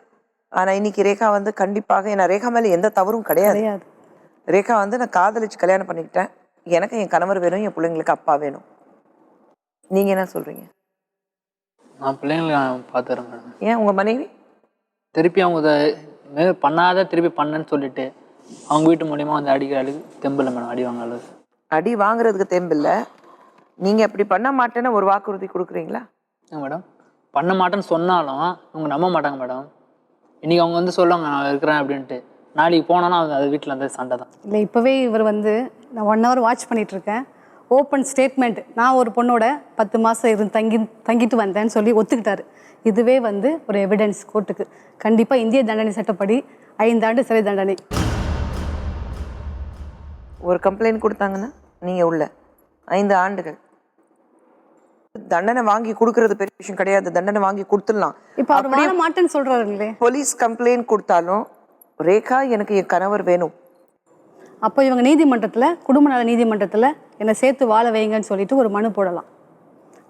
ஆனா இன்னைக்கு ரேகா வந்து கண்டிப்பாக, ஏன்னா ரேகா மேல எந்த தவறும் கிடையாது. ரேகா வந்து நான் காதலிச்சு கல்யாணம் பண்ணிக்கிட்டேன், எனக்கு என் கணவர் வேணும், என் பிள்ளைங்களுக்கு அப்பா வேணும். நீங்க என்ன சொல்றீங்க? நான் பிள்ளைங்களை பார்த்துறேன் மேடம். ஏன் உங்க மனைவி திருப்பி அவங்க பண்ணாத திருப்பி பண்ணேன்னு சொல்லிட்டு அவங்க வீட்டு மூலியமா வந்து அடிக்கிற அளவுக்கு தெம்பில்லை மேடம். அடி வாங்க அளவுக்கு அடி வாங்குறதுக்கு தெம்பில்ல. நீங்க அப்படி பண்ண மாட்டேன்னு ஒரு வாக்குறுதி கொடுக்குறீங்களா? மேடம் பண்ண மாட்டேன்னு சொன்னாலும் அவங்க நம்ப மாட்டாங்க மேடம். இன்னைக்கு அவங்க வந்து சொல்லுவாங்க நான் இருக்கிறேன் அப்படின்ட்டு, நாளைக்கு போனோன்னா அவங்க அது வீட்டில் வந்து சண்டை தான். இல்லை, இப்போவே இவர் வந்து நான் 1 hour வாட்ச் பண்ணிகிட்ருக்கேன். ஓப்பன் ஸ்டேட்மெண்ட், நான் ஒரு பொண்ணோட 10 மாதம் தங்கிட்டு வந்தேன்னு சொல்லி ஒத்துக்கிட்டாரு. இதுவே வந்து ஒரு எவிடன்ஸ் கோர்ட்டுக்கு. கண்டிப்பாக இந்திய தண்டனை சட்டப்படி 5 ஆண்டு சிறை தண்டனை. ஒரு கம்ப்ளைண்ட் கொடுத்தாங்கன்னா நீங்க உள்ள 5 ஆண்டுகள் தண்டனை வாங்கி கொடுக்கறது பெரிய விஷயம் கிடையாது. தண்டனை வாங்கி கொடுத்துடலாம். இப்போ அவர் வாழ மாட்டேன்னு சொல்றாருங்களே. போலீஸ் கம்ப்ளைண்ட் கொடுத்தாலும் ரேகா எனக்கு என் கணவர் வேணும். அப்போ இவங்க நீதிமன்றத்தில், குடும்ப நல நீதிமன்றத்தில் என்னை சேர்த்து வாழ வைங்கன்னு சொல்லிட்டு ஒரு மனு போடலாம்.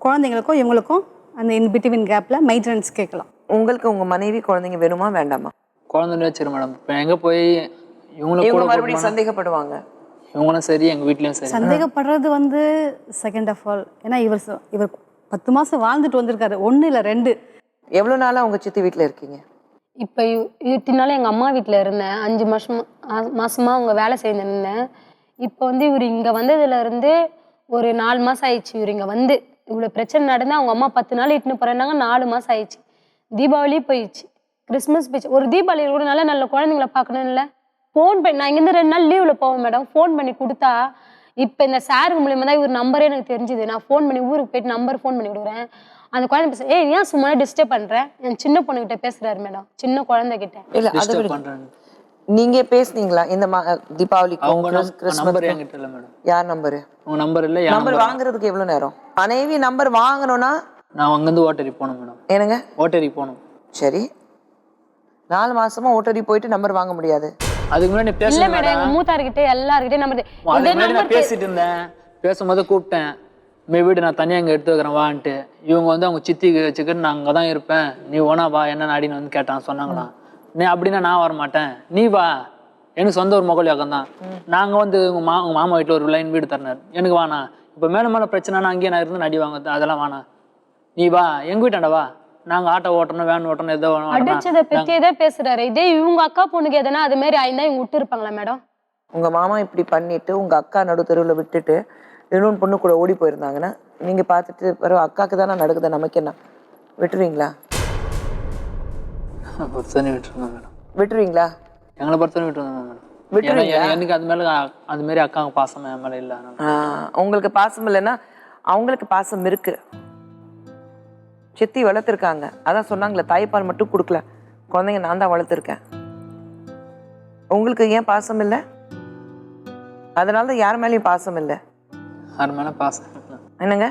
குழந்தைங்களுக்கும் இவங்களுக்கும் அந்த இன் பிட்வீன் கேப்பில் மெயின்டெனன்ஸ் கேட்கலாம். உங்களுக்கு உங்க மனைவி குழந்தைங்க வேணுமா வேண்டாமா? குழந்தைன்னு வச்சிரு மேடம். இப்போ எங்கே போய் இவங்க மறுபடியும் சந்தேகப்படுவாங்க. இவங்களும் சரி எங்கள் வீட்லேயும் சரி. சந்தேகப்படுறது வந்து செகண்ட் ஆஃப் ஆல். ஏன்னா இவர் 10 மாதம் வாழ்ந்துட்டு வந்திருக்காரு. 1 இல்லை 2. எவ்வளவு நாளா உங்க சித்தி வீட்டுல இருக்கீங்க? இப்போ இத்தனால எங்கள் அம்மா வீட்டில் இருந்தேன். 5 மாசமா அவங்க வேலை செய்து நின்றேன். இப்போ வந்து இவர் இங்கே வந்ததுலேருந்து ஒரு 4 மாதம் ஆயிடுச்சு. இவர் இங்கே வந்து இவ்வளோ பிரச்சனை நடந்து அவங்க அம்மா 10 நாள் இட்டுன்னு போகிறேன்னாங்க. 4 மாதம் ஆயிடுச்சு. தீபாவளி போயிடுச்சு, கிறிஸ்மஸ் போயிடுச்சு. ஒரு தீபாவளி கூட நல்ல நல்ல குழந்தைங்கள பார்க்கணும் இல்லை? ஃபோன் பண்ணி நான் இங்கேருந்து 2 நாள் லீவில் போவேன் மேடம். ஃபோன் பண்ணி கொடுத்தா இப்போ இந்த சார் மூலியமா தான் இவர் நம்பரே எனக்கு தெரிஞ்சுது. நான் ஃபோன் பண்ணி ஊருக்கு போயிட்டு நம்பர் ஃபோன் பண்ணி கொடுக்குறேன். அந்த குழந்தை பேச ஏன் சும்மா டிஸ்டர்ப் பண்றேன்? என் சின்ன பொண்ணுகிட்ட பேசுறாரு மேடம், சின்ன குழந்தைகிட்ட. இல்ல அது டிஸ்டர்ப் விடுங்க. பண்றாங்க. நீங்க பேசுனீங்களா இந்த தீபாவளிக்கு? அவங்க நம்பர் கிறிஸ்மஸ் என்கிட்ட இல்லை மேடம். யார் நம்பரு? உங்க நம்பர் இல்லை. நம்பர் வாங்குறதுக்கு எவ்வளவு நேரம்? மனைவி நம்பர் வாங்கணும்னா நான் அங்கேருந்து ஓட்டரி போகணும் மேடம். என்னங்க? ஓட்டரி போகணும். சரி, 4 மாசமா ஓட்டரி போயிட்டு நம்பர் வாங்க முடியாது. அதுக்கு முன்னாடி இல்ல பேசல மேடம், எங்க மூத்தார்கிட்ட எல்லார்கிட்டயும் நம்பர் அதுக்கு முன்னாடி நான் பேசிட்டு இருந்தேன். பேசும்போது கூப்பிட்டேன், வீடு நான் தனியாக இங்கே எடுத்து வைக்கிறேன் வான்ட்டு. இவங்க வந்து அவங்க சித்தி வச்சுக்கிட்டு நான் அங்கே தான் இருப்பேன், நீ ஓனா வா என்ன நாடின்னு வந்து கேட்டான். சொன்னாங்களாம், நீ அப்படின்னா நான் வரமாட்டேன், நீ வா, எனக்கு சொந்த ஒரு மொகல் யோகம் தான். நாங்கள் வந்து உங்கள் மாமா வீட்டில் ஒரு லைன் வீடு தரனார், எனக்கு வாண்ணா. இப்போ மேலே மேலே பிரச்சனைனா அங்கேயே நான் இருந்து நடி வாங்க, அதெல்லாம் வேணா, நீ வா எங்கள் வீட்டாண்ட வா, நாங்கள் ஆட்டோ ஓட்டணும் வேன் ஓட்டணும் எதோ அடிச்சதை பத்தியே பேசுறாரு. இதே இவங்க அக்கா பொண்ணுக்கு எதனா அது மாதிரி ஆயிருந்தா இவங்க விட்டு இருப்பாங்களா மேடம்? உங்க மாமா இப்படி பண்ணிட்டு உங்க அக்கா நடு தெருவில் விட்டுட்டு இன்னொன்று பொண்ணு கூட ஓடி போயிருந்தாங்கன்னா நீங்க பார்த்துட்டு பிறகு அக்காக்கு தானே நடக்குது, நமக்கு என்ன விட்டுருவீங்களா? பொறுத்தவரை விட்டுருந்தோம் மேடம். விட்டுருவீங்களா? எங்களை பொறுத்தவரை விட்டுருந்தோம் மேடம். விட்டுருவீங்களா? எனக்கு அது மேலே அது மாரி அக்காங்க பாசம் என் மேலே இல்லை. உங்களுக்கு பாசம் இல்லைன்னா அவங்களுக்கு பாசம் இருக்கு. சித்தி வளர்த்துருக்காங்க, அதான் சொன்னாங்களே தாய்ப்பால் மட்டும் கொடுக்கல, குழந்தைங்க நான் தான் வளர்த்துருக்கேன். உங்களுக்கு ஏன் பாசம் இல்லை? அதனால தான் யார் மேலேயும் பாசம் இல்லை. யார் மேலே பாசம் இல்லை. என்னங்க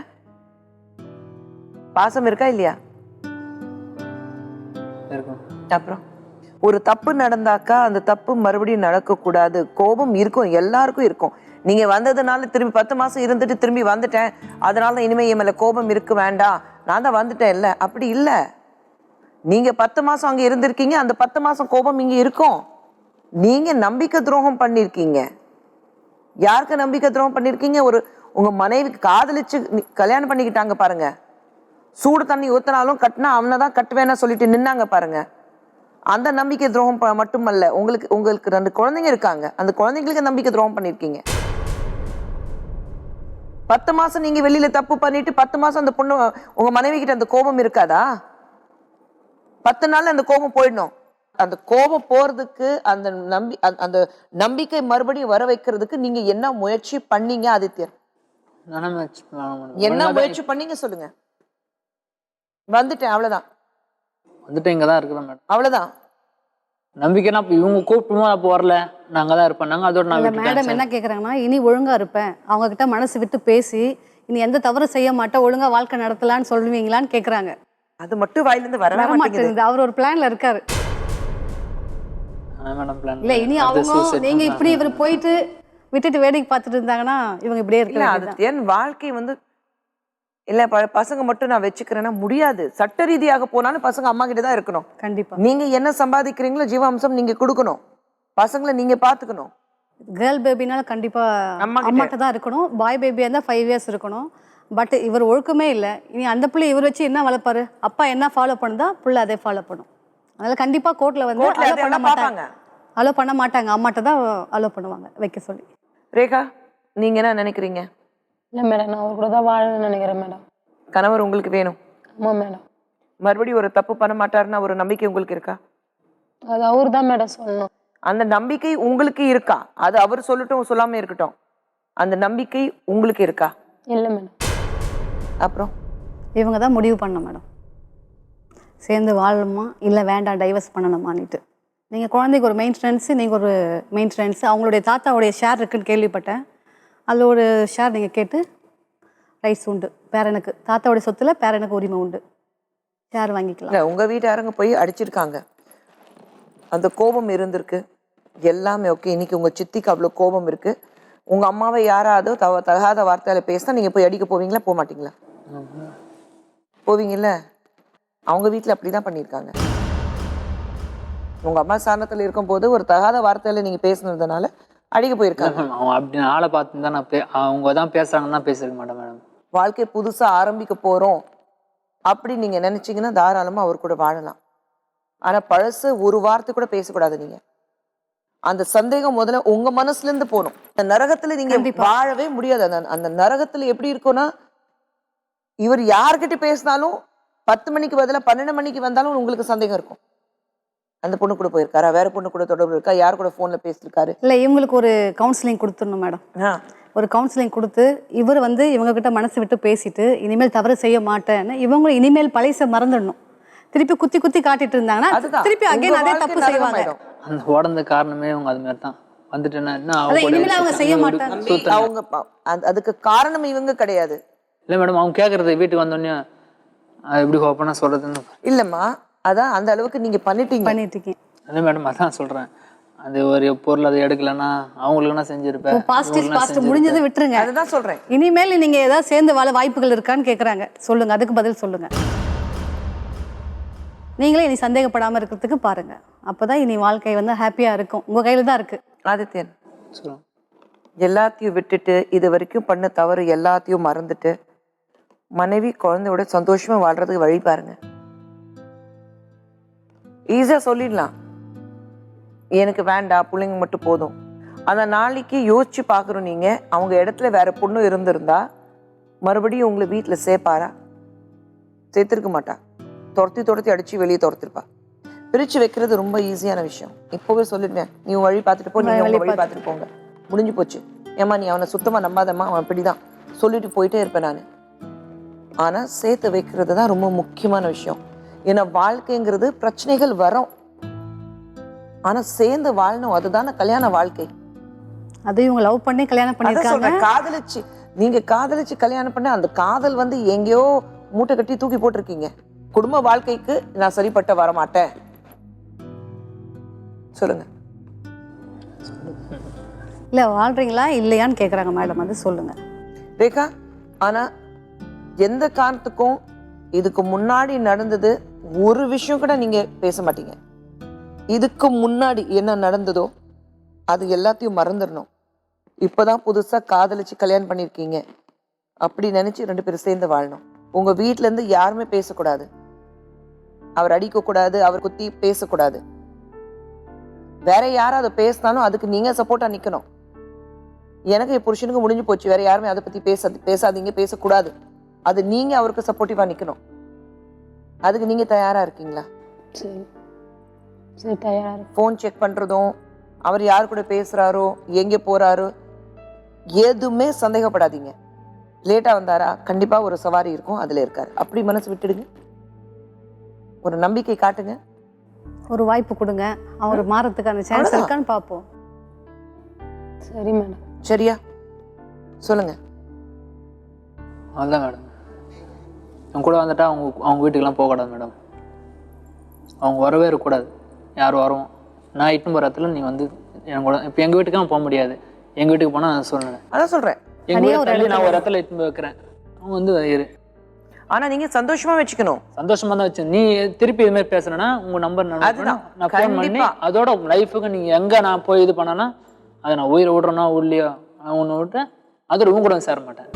பாசம் இருக்கா இல்லையா? இருக்கும். அப்புறம் ஒரு தப்பு நடந்தாக்கா அந்த தப்பு மறுபடியும் நடக்கக்கூடாது. கோபம் இருக்கும், எல்லாருக்கும் இருக்கும். நீங்க வந்ததுனால திரும்பி 10 மாசம் இருந்துட்டு திரும்பி வந்துட்டேன், அதனால இனிமே என் மேல கோபம் இருக்க வேண்டாம், நான் தான் வந்துட்டேன் இல்ல, அப்படி இல்ல. நீங்க 10 மாசம் அங்க இருந்திருக்கீங்க, அந்த 10 மாசம் கோபம் இங்க இருக்கும். நீங்க நம்பிக்கை துரோகம் பண்ணிருக்கீங்க. யாருக்கு நம்பிக்கை துரோகம் பண்ணிருக்கீங்க? உங்க மனைவிக்கு காதலிச்சு கல்யாணம் பண்ணிக்கிட்டாங்க பாருங்க, சூடு தண்ணி ஊத்தினாலும் கட்டினா அவனை தான் கட்டுவேன்னு சொல்லிட்டு நின்னாங்க பாருங்க. அந்த நம்பிக்கை துரோகம் மட்டுமல்ல, உங்களுக்கு 2 குழந்தைங்க இருக்காங்க, அந்த குழந்தைங்களுக்கு நம்பிக்கை துரோகம் பண்ணிருக்கீங்க. 10 மாசம் நீங்க வெளியில தப்பு பண்ணிட்டு 10 மாசம் அந்த பொண்ணு உங்க மனைவி கிட்ட அந்த கோபம் இருக்காதா? 10 நாள்ல அந்த கோபம் போயிடணும். அந்த கோபம் போறதுக்கு அந்த நம்பிக்கை மறுபடியும் வர வைக்கிறதுக்கு நீங்க என்ன முயற்சி பண்ணீங்க ஆதித்யன்? என்ன முயற்சி பண்ணீங்க சொல்லுங்க. வந்துட்டேன் அவ்வளவுதான். வந்துட்டு இங்கதான் இருக்கிறோம் மேடம், அவ்வளவுதான். நம்பிக்கைனா இவங்க கூப்பிட்டுமோ அப்போ வரல, நாங்க தான் இருப்பேன். நாங்க அதோட நான் மேடம் என்ன கேக்குறாங்கன்னா, இனி ஒழுங்கா இருப்பேன், அவங்க கிட்ட மனசு விட்டு பேசி இனி எந்த தவறு செய்ய மாட்டேன், ஒழுங்கா வாழ்க்கை நடத்தலான்னு சொல்லுவீங்களான்னு கேக்குறாங்க. அது மட்டும் வாயிலிருந்து வர மாட்டேங்குது. அவர் ஒரு பிளான்ல இருக்காரு. இல்ல இனி அவங்க நீங்க இப்படி இவர் போயிட்டு விட்டுட்டு வேடிக்கை பார்த்துட்டு இருந்தாங்கன்னா இவங்க இப்படியே இருக்காங்க. என் வாழ்க்கை இல்ல பசங்க மட்டும் நான் வச்சுக்கிறேன்னா முடியாது. சட்ட ரீதியாக போனாலும் பசங்க அம்மா கிட்ட தான் இருக்கணும். கண்டிப்பா நீங்க என்ன சம்பாதிக்கிறீங்களோ ஜீவாம்சம் நீங்க கொடுக்கணும், பசங்களை நீங்க பாத்துக்கணும். கேர்ள் பேபினால கண்டிப்பா அம்மாட்ட தான் இருக்கணும். பாய் பேபியா இருந்தா 5 இயர்ஸ் இருக்கணும். பட் இவர் ஒழுக்கமே இல்லை. இனி அந்த பிள்ளை இவர் வச்சு என்ன வளர்ப்பாரு? அப்பா என்ன ஃபாலோ பண்ணுதா பிள்ளை அதே ஃபாலோ பண்ணும். அதனால கண்டிப்பா கோர்ட்ல வந்து அலோ பண்ண மாட்டாங்க, அம்மாட்ட தான் அலோ பண்ணுவாங்க வைக்க சொல்லி. ரேகா நீங்க என்ன நினைக்கிறீங்க? இல்ல மேடம், நான் அவர் கூட தான் வாழணும்னு நினைக்கிறேன் மேடம். கணவர் உங்களுக்கு வேணும்? ஆமா மேடம். மறுபடியும் ஒரு தப்பு பண்ண மாட்டாருன்னா ஒரு நம்பிக்கை உங்களுக்கு இருக்கா? அது அவரு தான் மேடம் சொல்லணும். அந்த நம்பிக்கை உங்களுக்கு இருக்கா? அது அவர் சொல்லட்டும் சொல்லாம இருக்கட்டும், அந்த நம்பிக்கை உங்களுக்கு இருக்கா? இல்ல மேடம். அப்புறம் இவங்க தான் முடிவு பண்ணணும் மேடம், சேர்ந்து வாழணுமா இல்லை வேண்டாம் டைவர்ஸ் பண்ணணுமான்னுட்டு. நீங்கள் குழந்தைக்கு ஒரு மெயின்டெனன்ஸு, நீங்கள் ஒரு மெயின்டெனன்ஸு, அவங்களுடைய தாத்தாவுடைய ஷேர் இருக்குன்னு கேள்விப்பட்டேன். அதில் ஒரு ஷேர் நீங்கள் கேட்டு ரைட்ஸ் உண்டு பேரனுக்கு, தாத்தாவுடைய சொத்துல பேரனுக்கு உரிமை உண்டு, ஷேர் வாங்கிக்கலாம். உங்கள் வீட்டாரங்க போய் அடிச்சிருக்காங்க, அந்த கோபம் இருந்திருக்கு, எல்லாமே ஓகே. இன்னைக்கு உங்கள் சித்திக்கு அவ்வளோ கோபம் இருக்கு. உங்கள் அம்மாவை யாராவது தகாத வார்த்தையில பேசினா நீங்கள் போய் அடிக்க போவீங்களா போக மாட்டீங்களா? போவீங்கல்ல. அவங்க வீட்டில் அப்படிதான் பண்ணியிருக்காங்க. உங்க அம்மா சாணத்தில் இருக்கும் போது ஒரு தகாத வார்த்தையில நீங்க பேசுனதுனால அடிக்க போயிருக்காங்க. அவங்க அப்படி ஆளை பார்த்து தான் அவங்க தான் பேசுறாங்கன்னு தான் பேசிருக்க மாட்டேன் மேடம். வாழ்க்கை புதுசா ஆரம்பிக்க போறோம் அப்படி நீங்க நினைச்சீங்கன்னா தாராளமா அவர் கூட வாழலாம். ஆனா பழசு ஒரு வார்த்தை கூட பேசக்கூடாது. நீங்க அந்த சந்தேகம் முதல்ல உங்க மனசுல இருந்து போகணும். அந்த நரகத்துல நீங்க வாழவே முடியாது. அந்த நரகத்துல எப்படி இருக்கும்னா, இவர் யார்கிட்ட பேசினாலும் 10 மணிக்கு பதிலா 12 மணிக்கு வந்தாலும் உங்களுக்கு சந்தேகம் இருக்கும். அந்த பொண்ணு கூட போயிருக்காரா, வேற பொண்ணு கூட தொடர்பு இருக்கா, யார் கூட போன்ல பேசிருக்காரு. இல்லை, இவங்களுக்கு ஒரு கவுன்சிலிங் கொடுத்துடணும் மேடம். ஒரு கவுன்சிலிங் கொடுத்து இவர் வந்து இவங்க கிட்ட மனசு விட்டு பேசிட்டு இனிமேல் தவறு செய்ய மாட்டேன்னு இவங்களும் இனிமேல் பழைச மறந்துடணும். திருப்பி குத்தி குத்தி காட்டிட்டு இருந்தாங்கன்னா திருப்பி அகைன் அதே தப்பு செய்வாங்க. அந்த உடந்த காரணமே அவங்க அது மாதிரி தான் வந்துட்டேன்னா இனிமேல் அவங்க செய்ய மாட்டாங்க. அவங்க அதுக்கு காரணம் இவங்க கிடையாது. இல்லை மேடம், அவங்க கேட்கறது வீட்டுக்கு வந்தோடனே எப்படி ஓப்பனா சொல்றதுன்னு இல்லம்மா, அதான் அந்த அளவுக்கு நீங்க பண்ணிட்டீங்க. இல்லை மேடம், அதான் சொல்றேன். அது ஒரு பொருள் அதை எடுக்கலன்னா அவங்களுக்குன்னா செஞ்சிருப்பேன். பாஸ்ட் முடிஞ்சதை விட்டுருங்க. அதுதான் சொல்றேன். இனிமேல் நீங்க ஏதாவது சேர்ந்து வாழ வாய்ப்புகள் இருக்கான்னு கேக்குறாங்க. சொல்லுங்க, அதுக்கு பதில் சொல்லுங்க. நீங்களே இனி சந்தேகப்படாம இருக்கிறதுக்கு பாருங்க. அப்பதான் இனி வாழ்க்கை வந்து ஹாப்பியா இருக்கும். உங்க கையில தான் இருக்கு. ஆதித்யன், எல்லாத்தையும் விட்டுட்டு இது வரைக்கும் பண்ண தவறு எல்லாத்தையும் மறந்துட்டு மனைவி குழந்தையோட சந்தோஷமா வாழ்றதுக்கு வழி பாருங்க. ஈஸியா சொல்லிடலாம், எனக்கு வேண்டாம், பிள்ளைங்க மட்டும் போதும். அந்த நாளைக்கு யோசிச்சு பாக்குறோம். நீங்க அவங்க இடத்துல வேற பொண்ணு இருந்திருந்தா மறுபடியும் உங்களை வீட்டுல சேர்ப்பாரா? சேர்த்திருக்க மாட்டா. துரத்தி அடிச்சு வெளியே துரத்திருப்பா. பிரிச்சு வைக்கிறது ரொம்ப ஈஸியான விஷயம். இப்பவே சொல்லிடுவேன், நீ உன் வழி பார்த்துட்டு போ, நீங்க உங்க வழி பார்த்துட்டு போங்க, முடிஞ்சு போச்சு. ஏமா நீ அவனை சுத்தமா நம்பாதம்மா, அவன் இப்படிதான் சொல்லிட்டு போயிட்டே இருப்பேன் நான். ஆனா சேர்த்து வைக்கிறது தான் ரொம்ப முக்கியமான விஷயம். ஏன்னா வாழ்க்கைங்கிறது பிரச்சனைகள் வரும், ஆனா சேர்ந்து வாழணும். அதுதானே கல்யாண வாழ்க்கை. அது இவங்க லவ் பண்ணி கல்யாணம் பண்ணிருக்காங்க. காதலிச்சு நீங்க காதலிச்சு கல்யாணம் பண்ண அந்த காதல் வந்து எங்கேயோ மூட்டை கட்டி தூக்கி போட்டிருக்கீங்க. குடும்ப வாழ்க்கைக்கு நான் சரிப்பட்ட வர மாட்டேன் சொல்லுங்க. இல்ல வாழ்றீங்களா இல்லையான்னு கேக்குறாங்க மேடம், அது சொல்லுங்க ரேகா. ஆனா எந்த காரணத்துக்கும் இதுக்கு முன்னாடி நடந்தது ஒரு விஷயம் கூட நீங்க பேச மாட்டீங்க. இதுக்கு முன்னாடி என்ன நடந்ததோ அது எல்லாத்தையும் மறந்துடணும். இப்பதான் புதுசா காதலிச்சு கல்யாணம் பண்ணிருக்கீங்க, அப்படி நினைச்சு 2 பேரும் சேர்ந்து வாழணும். உங்க வீட்டுல இருந்து யாருமே பேசக்கூடாது, அவர் அடிக்க கூடாது, அவர் குத்தி பேசக்கூடாது. வேற யாராவது பேசினாலும் அதுக்கு நீங்க சப்போர்ட்டா நிக்கணும். எனக்கு என் புருஷனுக்கு முடிஞ்சு போச்சு, வேற யாருமே அதை பத்தி பேசாதீங்க, பேசக்கூடாது. அது நீங்க அவருக்கு சப்போர்ட்டிவா நிக்கணும். அதுக்கு நீங்க தயாரா இருக்கீங்களா? போன் செக் பண்றதும், அவர் யாரு கூட பேசுறாரோ, எங்க போறாரோ, எதுவுமே சந்தேகப்படாதீங்க. லேட்டா வந்தாரா, கண்டிப்பா ஒரு சவாரி இருக்கும், அதுல இருக்காரு, அப்படி மனசு விட்டுடுங்க. ஒரு நம்பிக்கை காட்டுங்க, ஒரு வாய்ப்பு கொடுங்க. அவர் மாறத்துக்கான சான்ஸ் இருக்கான்னு பாப்போம். சரி மேடம். சரியா? சொல்லுங்க. அதுதான் மேடம், அவங்க கூட வந்துட்டா அவங்க வீட்டுக்கெல்லாம் போகக்கூடாது மேடம். அவங்க வரவே இருக்கக்கூடாது. யார் வரும், நான் இட்டுன்னு போகிற இடத்துல நீ வந்து என் கூட. இப்போ எங்கள் வீட்டுக்கெல்லாம் போக முடியாது. எங்கள் வீட்டுக்கு போனால் நான் சொல்லுவேன். அதான் சொல்கிறேன், எங்கள் வீட்டில் நான் ஒரு இடத்துல இட்டுன்னு போய் வைக்கிறேன், அவங்க வந்து இரு. ஆனால் நீங்கள் சந்தோஷமாக வச்சுக்கணும். சந்தோஷமாக தான் வச்சு. நீ திருப்பி இது மாதிரி பேசுனேன்னா உங்கள் நம்பர் நான் ஃபோன் பண்ணி அதோட உங்கள் லைஃபுக்கு நீங்கள் எங்கே நான் போய் இது பண்ணேன்னா அதை நான் உயிரை விட்றேன்னா உள்ளியோ நான் ஒன்று விட்டேன், அதோட உங்க கூட சேர மாட்டேன்.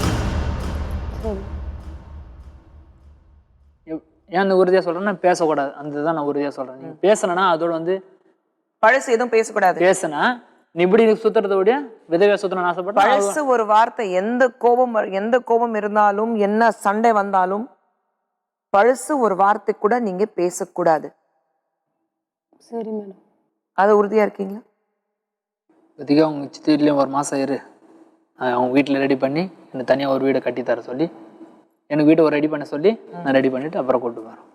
ஏன் அந்த உறுதியாக சொல்கிறேன்னா பேசக்கூடாது, அந்த தான் நான் உறுதியாக சொல்கிறேன். நீங்கள் பேசினா அதோட வந்து பழசு எதுவும் பேசக்கூடாது. பேசுனா நீ இப்படி சுத்துறத விட விதவியா சுத்தணும்னு ஆசைப்பட்ட பழசு ஒரு வார்த்தை. எந்த கோபம் இருந்தாலும், என்ன சண்டை வந்தாலும் பழசு ஒரு வார்த்தை கூட நீங்க பேசக்கூடாது. சரி மேடம். அது உறுதியா இருக்கீங்களா? அதிகம் அவங்க சித்தி வீட்லேயும் ஒரு மாதம் இரு, அவங்க வீட்டில் ரெடி பண்ணி எனக்கு தனியாக ஒரு வீடை கட்டித்தர சொல்லி, எனக்கு வீட்டை ஒரு ரெடி பண்ண சொல்லி நான் ரெடி பண்ணிவிட்டு அப்புறம் கூப்பிட்டு வரேன்.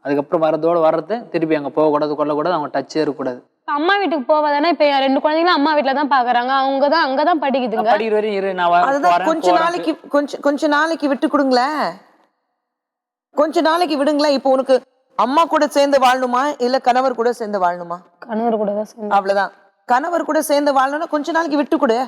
அதுக்கப்புறம் வர்றது திருப்பி அங்கே போகக்கூடாது, கொள்ளக்கூடாது, அவங்க டச்சே இருக்கக்கூடாது. அம்மா வீட்டுக்கு போவாதானே? இப்ப என் 2 குழந்தைங்களும் அம்மா வீட்டுல தான் பாக்குறாங்க, அவங்க தான் அங்கதான் படிக்குதுங்க. படிக்கிற வரையும் இரு, நான் அதுதான் கொஞ்ச நாளைக்கு விட்டு கொடுங்களேன், கொஞ்ச நாளைக்கு விடுங்களேன். இப்போ உனக்கு அம்மா கூட சேர்ந்து வாழணுமா இல்ல கணவர் கூட சேர்ந்து வாழணுமா? கணவர் கூட தான் சேர்ந்து. அவ்வளவுதான். கணவர் கூட சேர்ந்து வாழணும்னா கொஞ்ச நாளைக்கு விட்டு கொடு.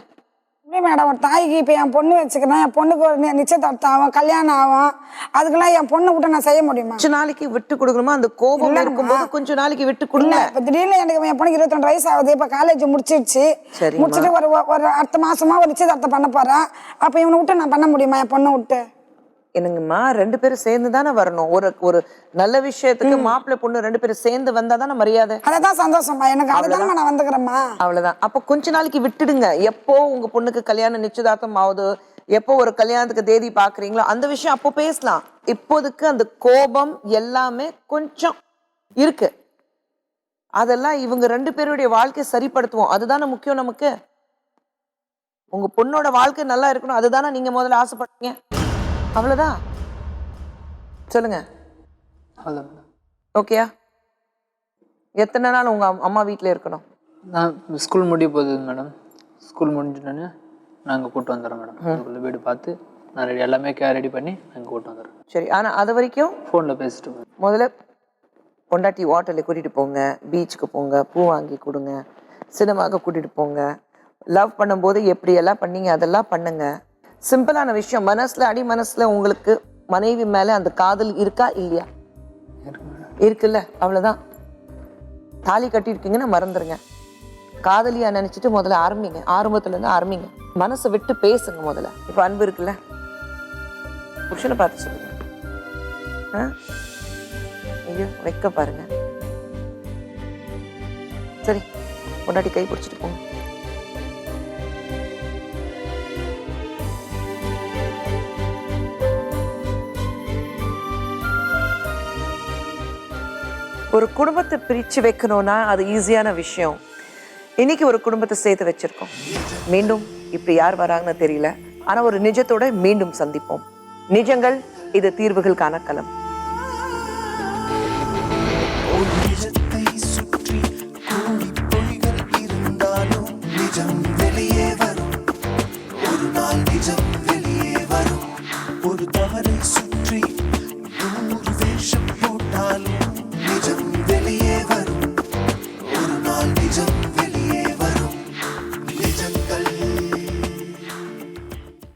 மேடம், ஒரு தாய்க்கு இப்போ என் பொண்ணு வச்சுக்கிறேன், என் பொண்ணுக்கு ஒரு நிச்சயதார்த்தம் ஆகும், கல்யாணம் ஆகும், அதுக்கெல்லாம் என் பொண்ணை விட்டு நான் செய்ய முடியுமா? கொஞ்ச நாளைக்கு விட்டு கொடுக்கணுமா? அந்த கோபம் இருக்கும்போது கொஞ்ச நாளைக்கு விட்டு கொடுங்க. இப்போ திடீர்னு எனக்கு என் பொண்ணுக்கு 22 வயசு ஆகுது, இப்போ காலேஜ் முடிச்சிருச்சு, முடிச்சுட்டு ஒரு அடுத்த மாசமா ஒரு நிச்சயதார்த்தம் பண்ண போறேன். அப்போ இவனை விட்டு நான் பண்ண முடியுமா என் பொண்ணை விட்டு? என்னங்கம்மா 2 பேரும் சேர்ந்து தானே வரணும். ஒரு ஒரு நல்ல விஷயத்துக்கு மாப்பிள்ளை பொண்ணு 2 பேரும் சேர்ந்து வந்தா தானே மரியாதை. அததான் சந்தோஷமா எனக்கு, அதுதான் நான் வந்துக்கிறேம்மா. அவ்வளவுதான். அப்ப கொஞ்ச நாளைக்கு விட்டுடுங்க. எப்போ உங்க பொண்ணுக்கு கல்யாணம் நிச்சயதார்த்தம் ஆகுது, எப்போ ஒரு கல்யாணத்துக்கு தேதி பாக்குறீங்களோ அந்த விஷயம் அப்போ பேசலாம். இப்போதைக்கு அந்த கோபம் எல்லாமே கொஞ்சம் இருக்கு. அதெல்லாம் இவங்க 2 பேருடைய வாழ்க்கையை சரிப்படுத்துவோம். அதுதானே முக்கியம் நமக்கு. உங்க பொண்ணோட வாழ்க்கை நல்லா இருக்கணும், அதுதானே நீங்க முதல்ல ஆசைப்படுறீங்க. அவ்வளவுதான். சொல்லுங்க. ஓகேயா? எத்தனை நாள் உங்க அம்மா வீட்டுல இருக்கணும்? நான் ஸ்கூல் முடிய போகுது மேடம். ஸ்கூல் முடிஞ்சுட்டோன்னே நாங்கள் கூப்பிட்டு வந்துடுறோம் மேடம். அதுக்குள்ளே வீடு பார்த்து நான் எல்லாமே ரெடி பண்ணி நாங்கள் கூப்பிட்டு வந்துடுறோம். சரி. ஆனா அது வரைக்கும் ஃபோனில் பேசிட்டு முதல்ல பொண்டாட்டி ஹோட்டலுக்கு கூட்டிட்டு போங்க, பீச்சுக்கு போங்க, பூ வாங்கி கொடுங்க, சினிமாவுக்கு கூட்டிட்டு போங்க. லவ் பண்ணும்போது எப்படி எல்லாம் பண்ணீங்க அதெல்லாம் பண்ணுங்க. சிம்பிளான விஷயம். மனசுல அடி மனசுல உங்களுக்கு மனைவி மேல அந்த காதல் இருக்கா இல்லையா? இருக்குல்ல, அவ்வளவுதான். தாலி கட்டிருக்கீங்கன்னா மறந்துருங்க. காதலியா நினைச்சிட்டு முதல்ல ஆரம்பிங்க. ஆரம்பத்துல இருந்து ஆரம்பிங்க. மனசை விட்டு பேசுங்க முதல்ல. இப்ப அன்பு இருக்குல்ல, புருஷனை பார்த்து சொல்லுங்க. ஐயோ வைக்க பாருங்க. சரி, பொண்டாட்டி கை பிடிச்சிட்டு போங்க. ஒரு குடும்பத்தை பிரிச்சு வைக்கணும்னா அது ஈஸியான விஷயம். இன்னைக்கு ஒரு குடும்பத்தை சேர்த்து வச்சிருக்கோம். மீண்டும் இப்படி யார் வராங்கன்னு தெரியல. ஆனா ஒரு நிஜத்தோட மீண்டும் சந்திப்போம். நிஜங்கள் இது தீர்வுகளுக்கான களம். நிஜத்தை சுற்றி கோடி பொய்கள் இருந்தாலும் நிஜம் வெளியே வரும். ஒரு நாள் நிஜம் வெளியே வரும். ஒரு தவறை சுற்றி 100 வேஷம் போட்டாலும்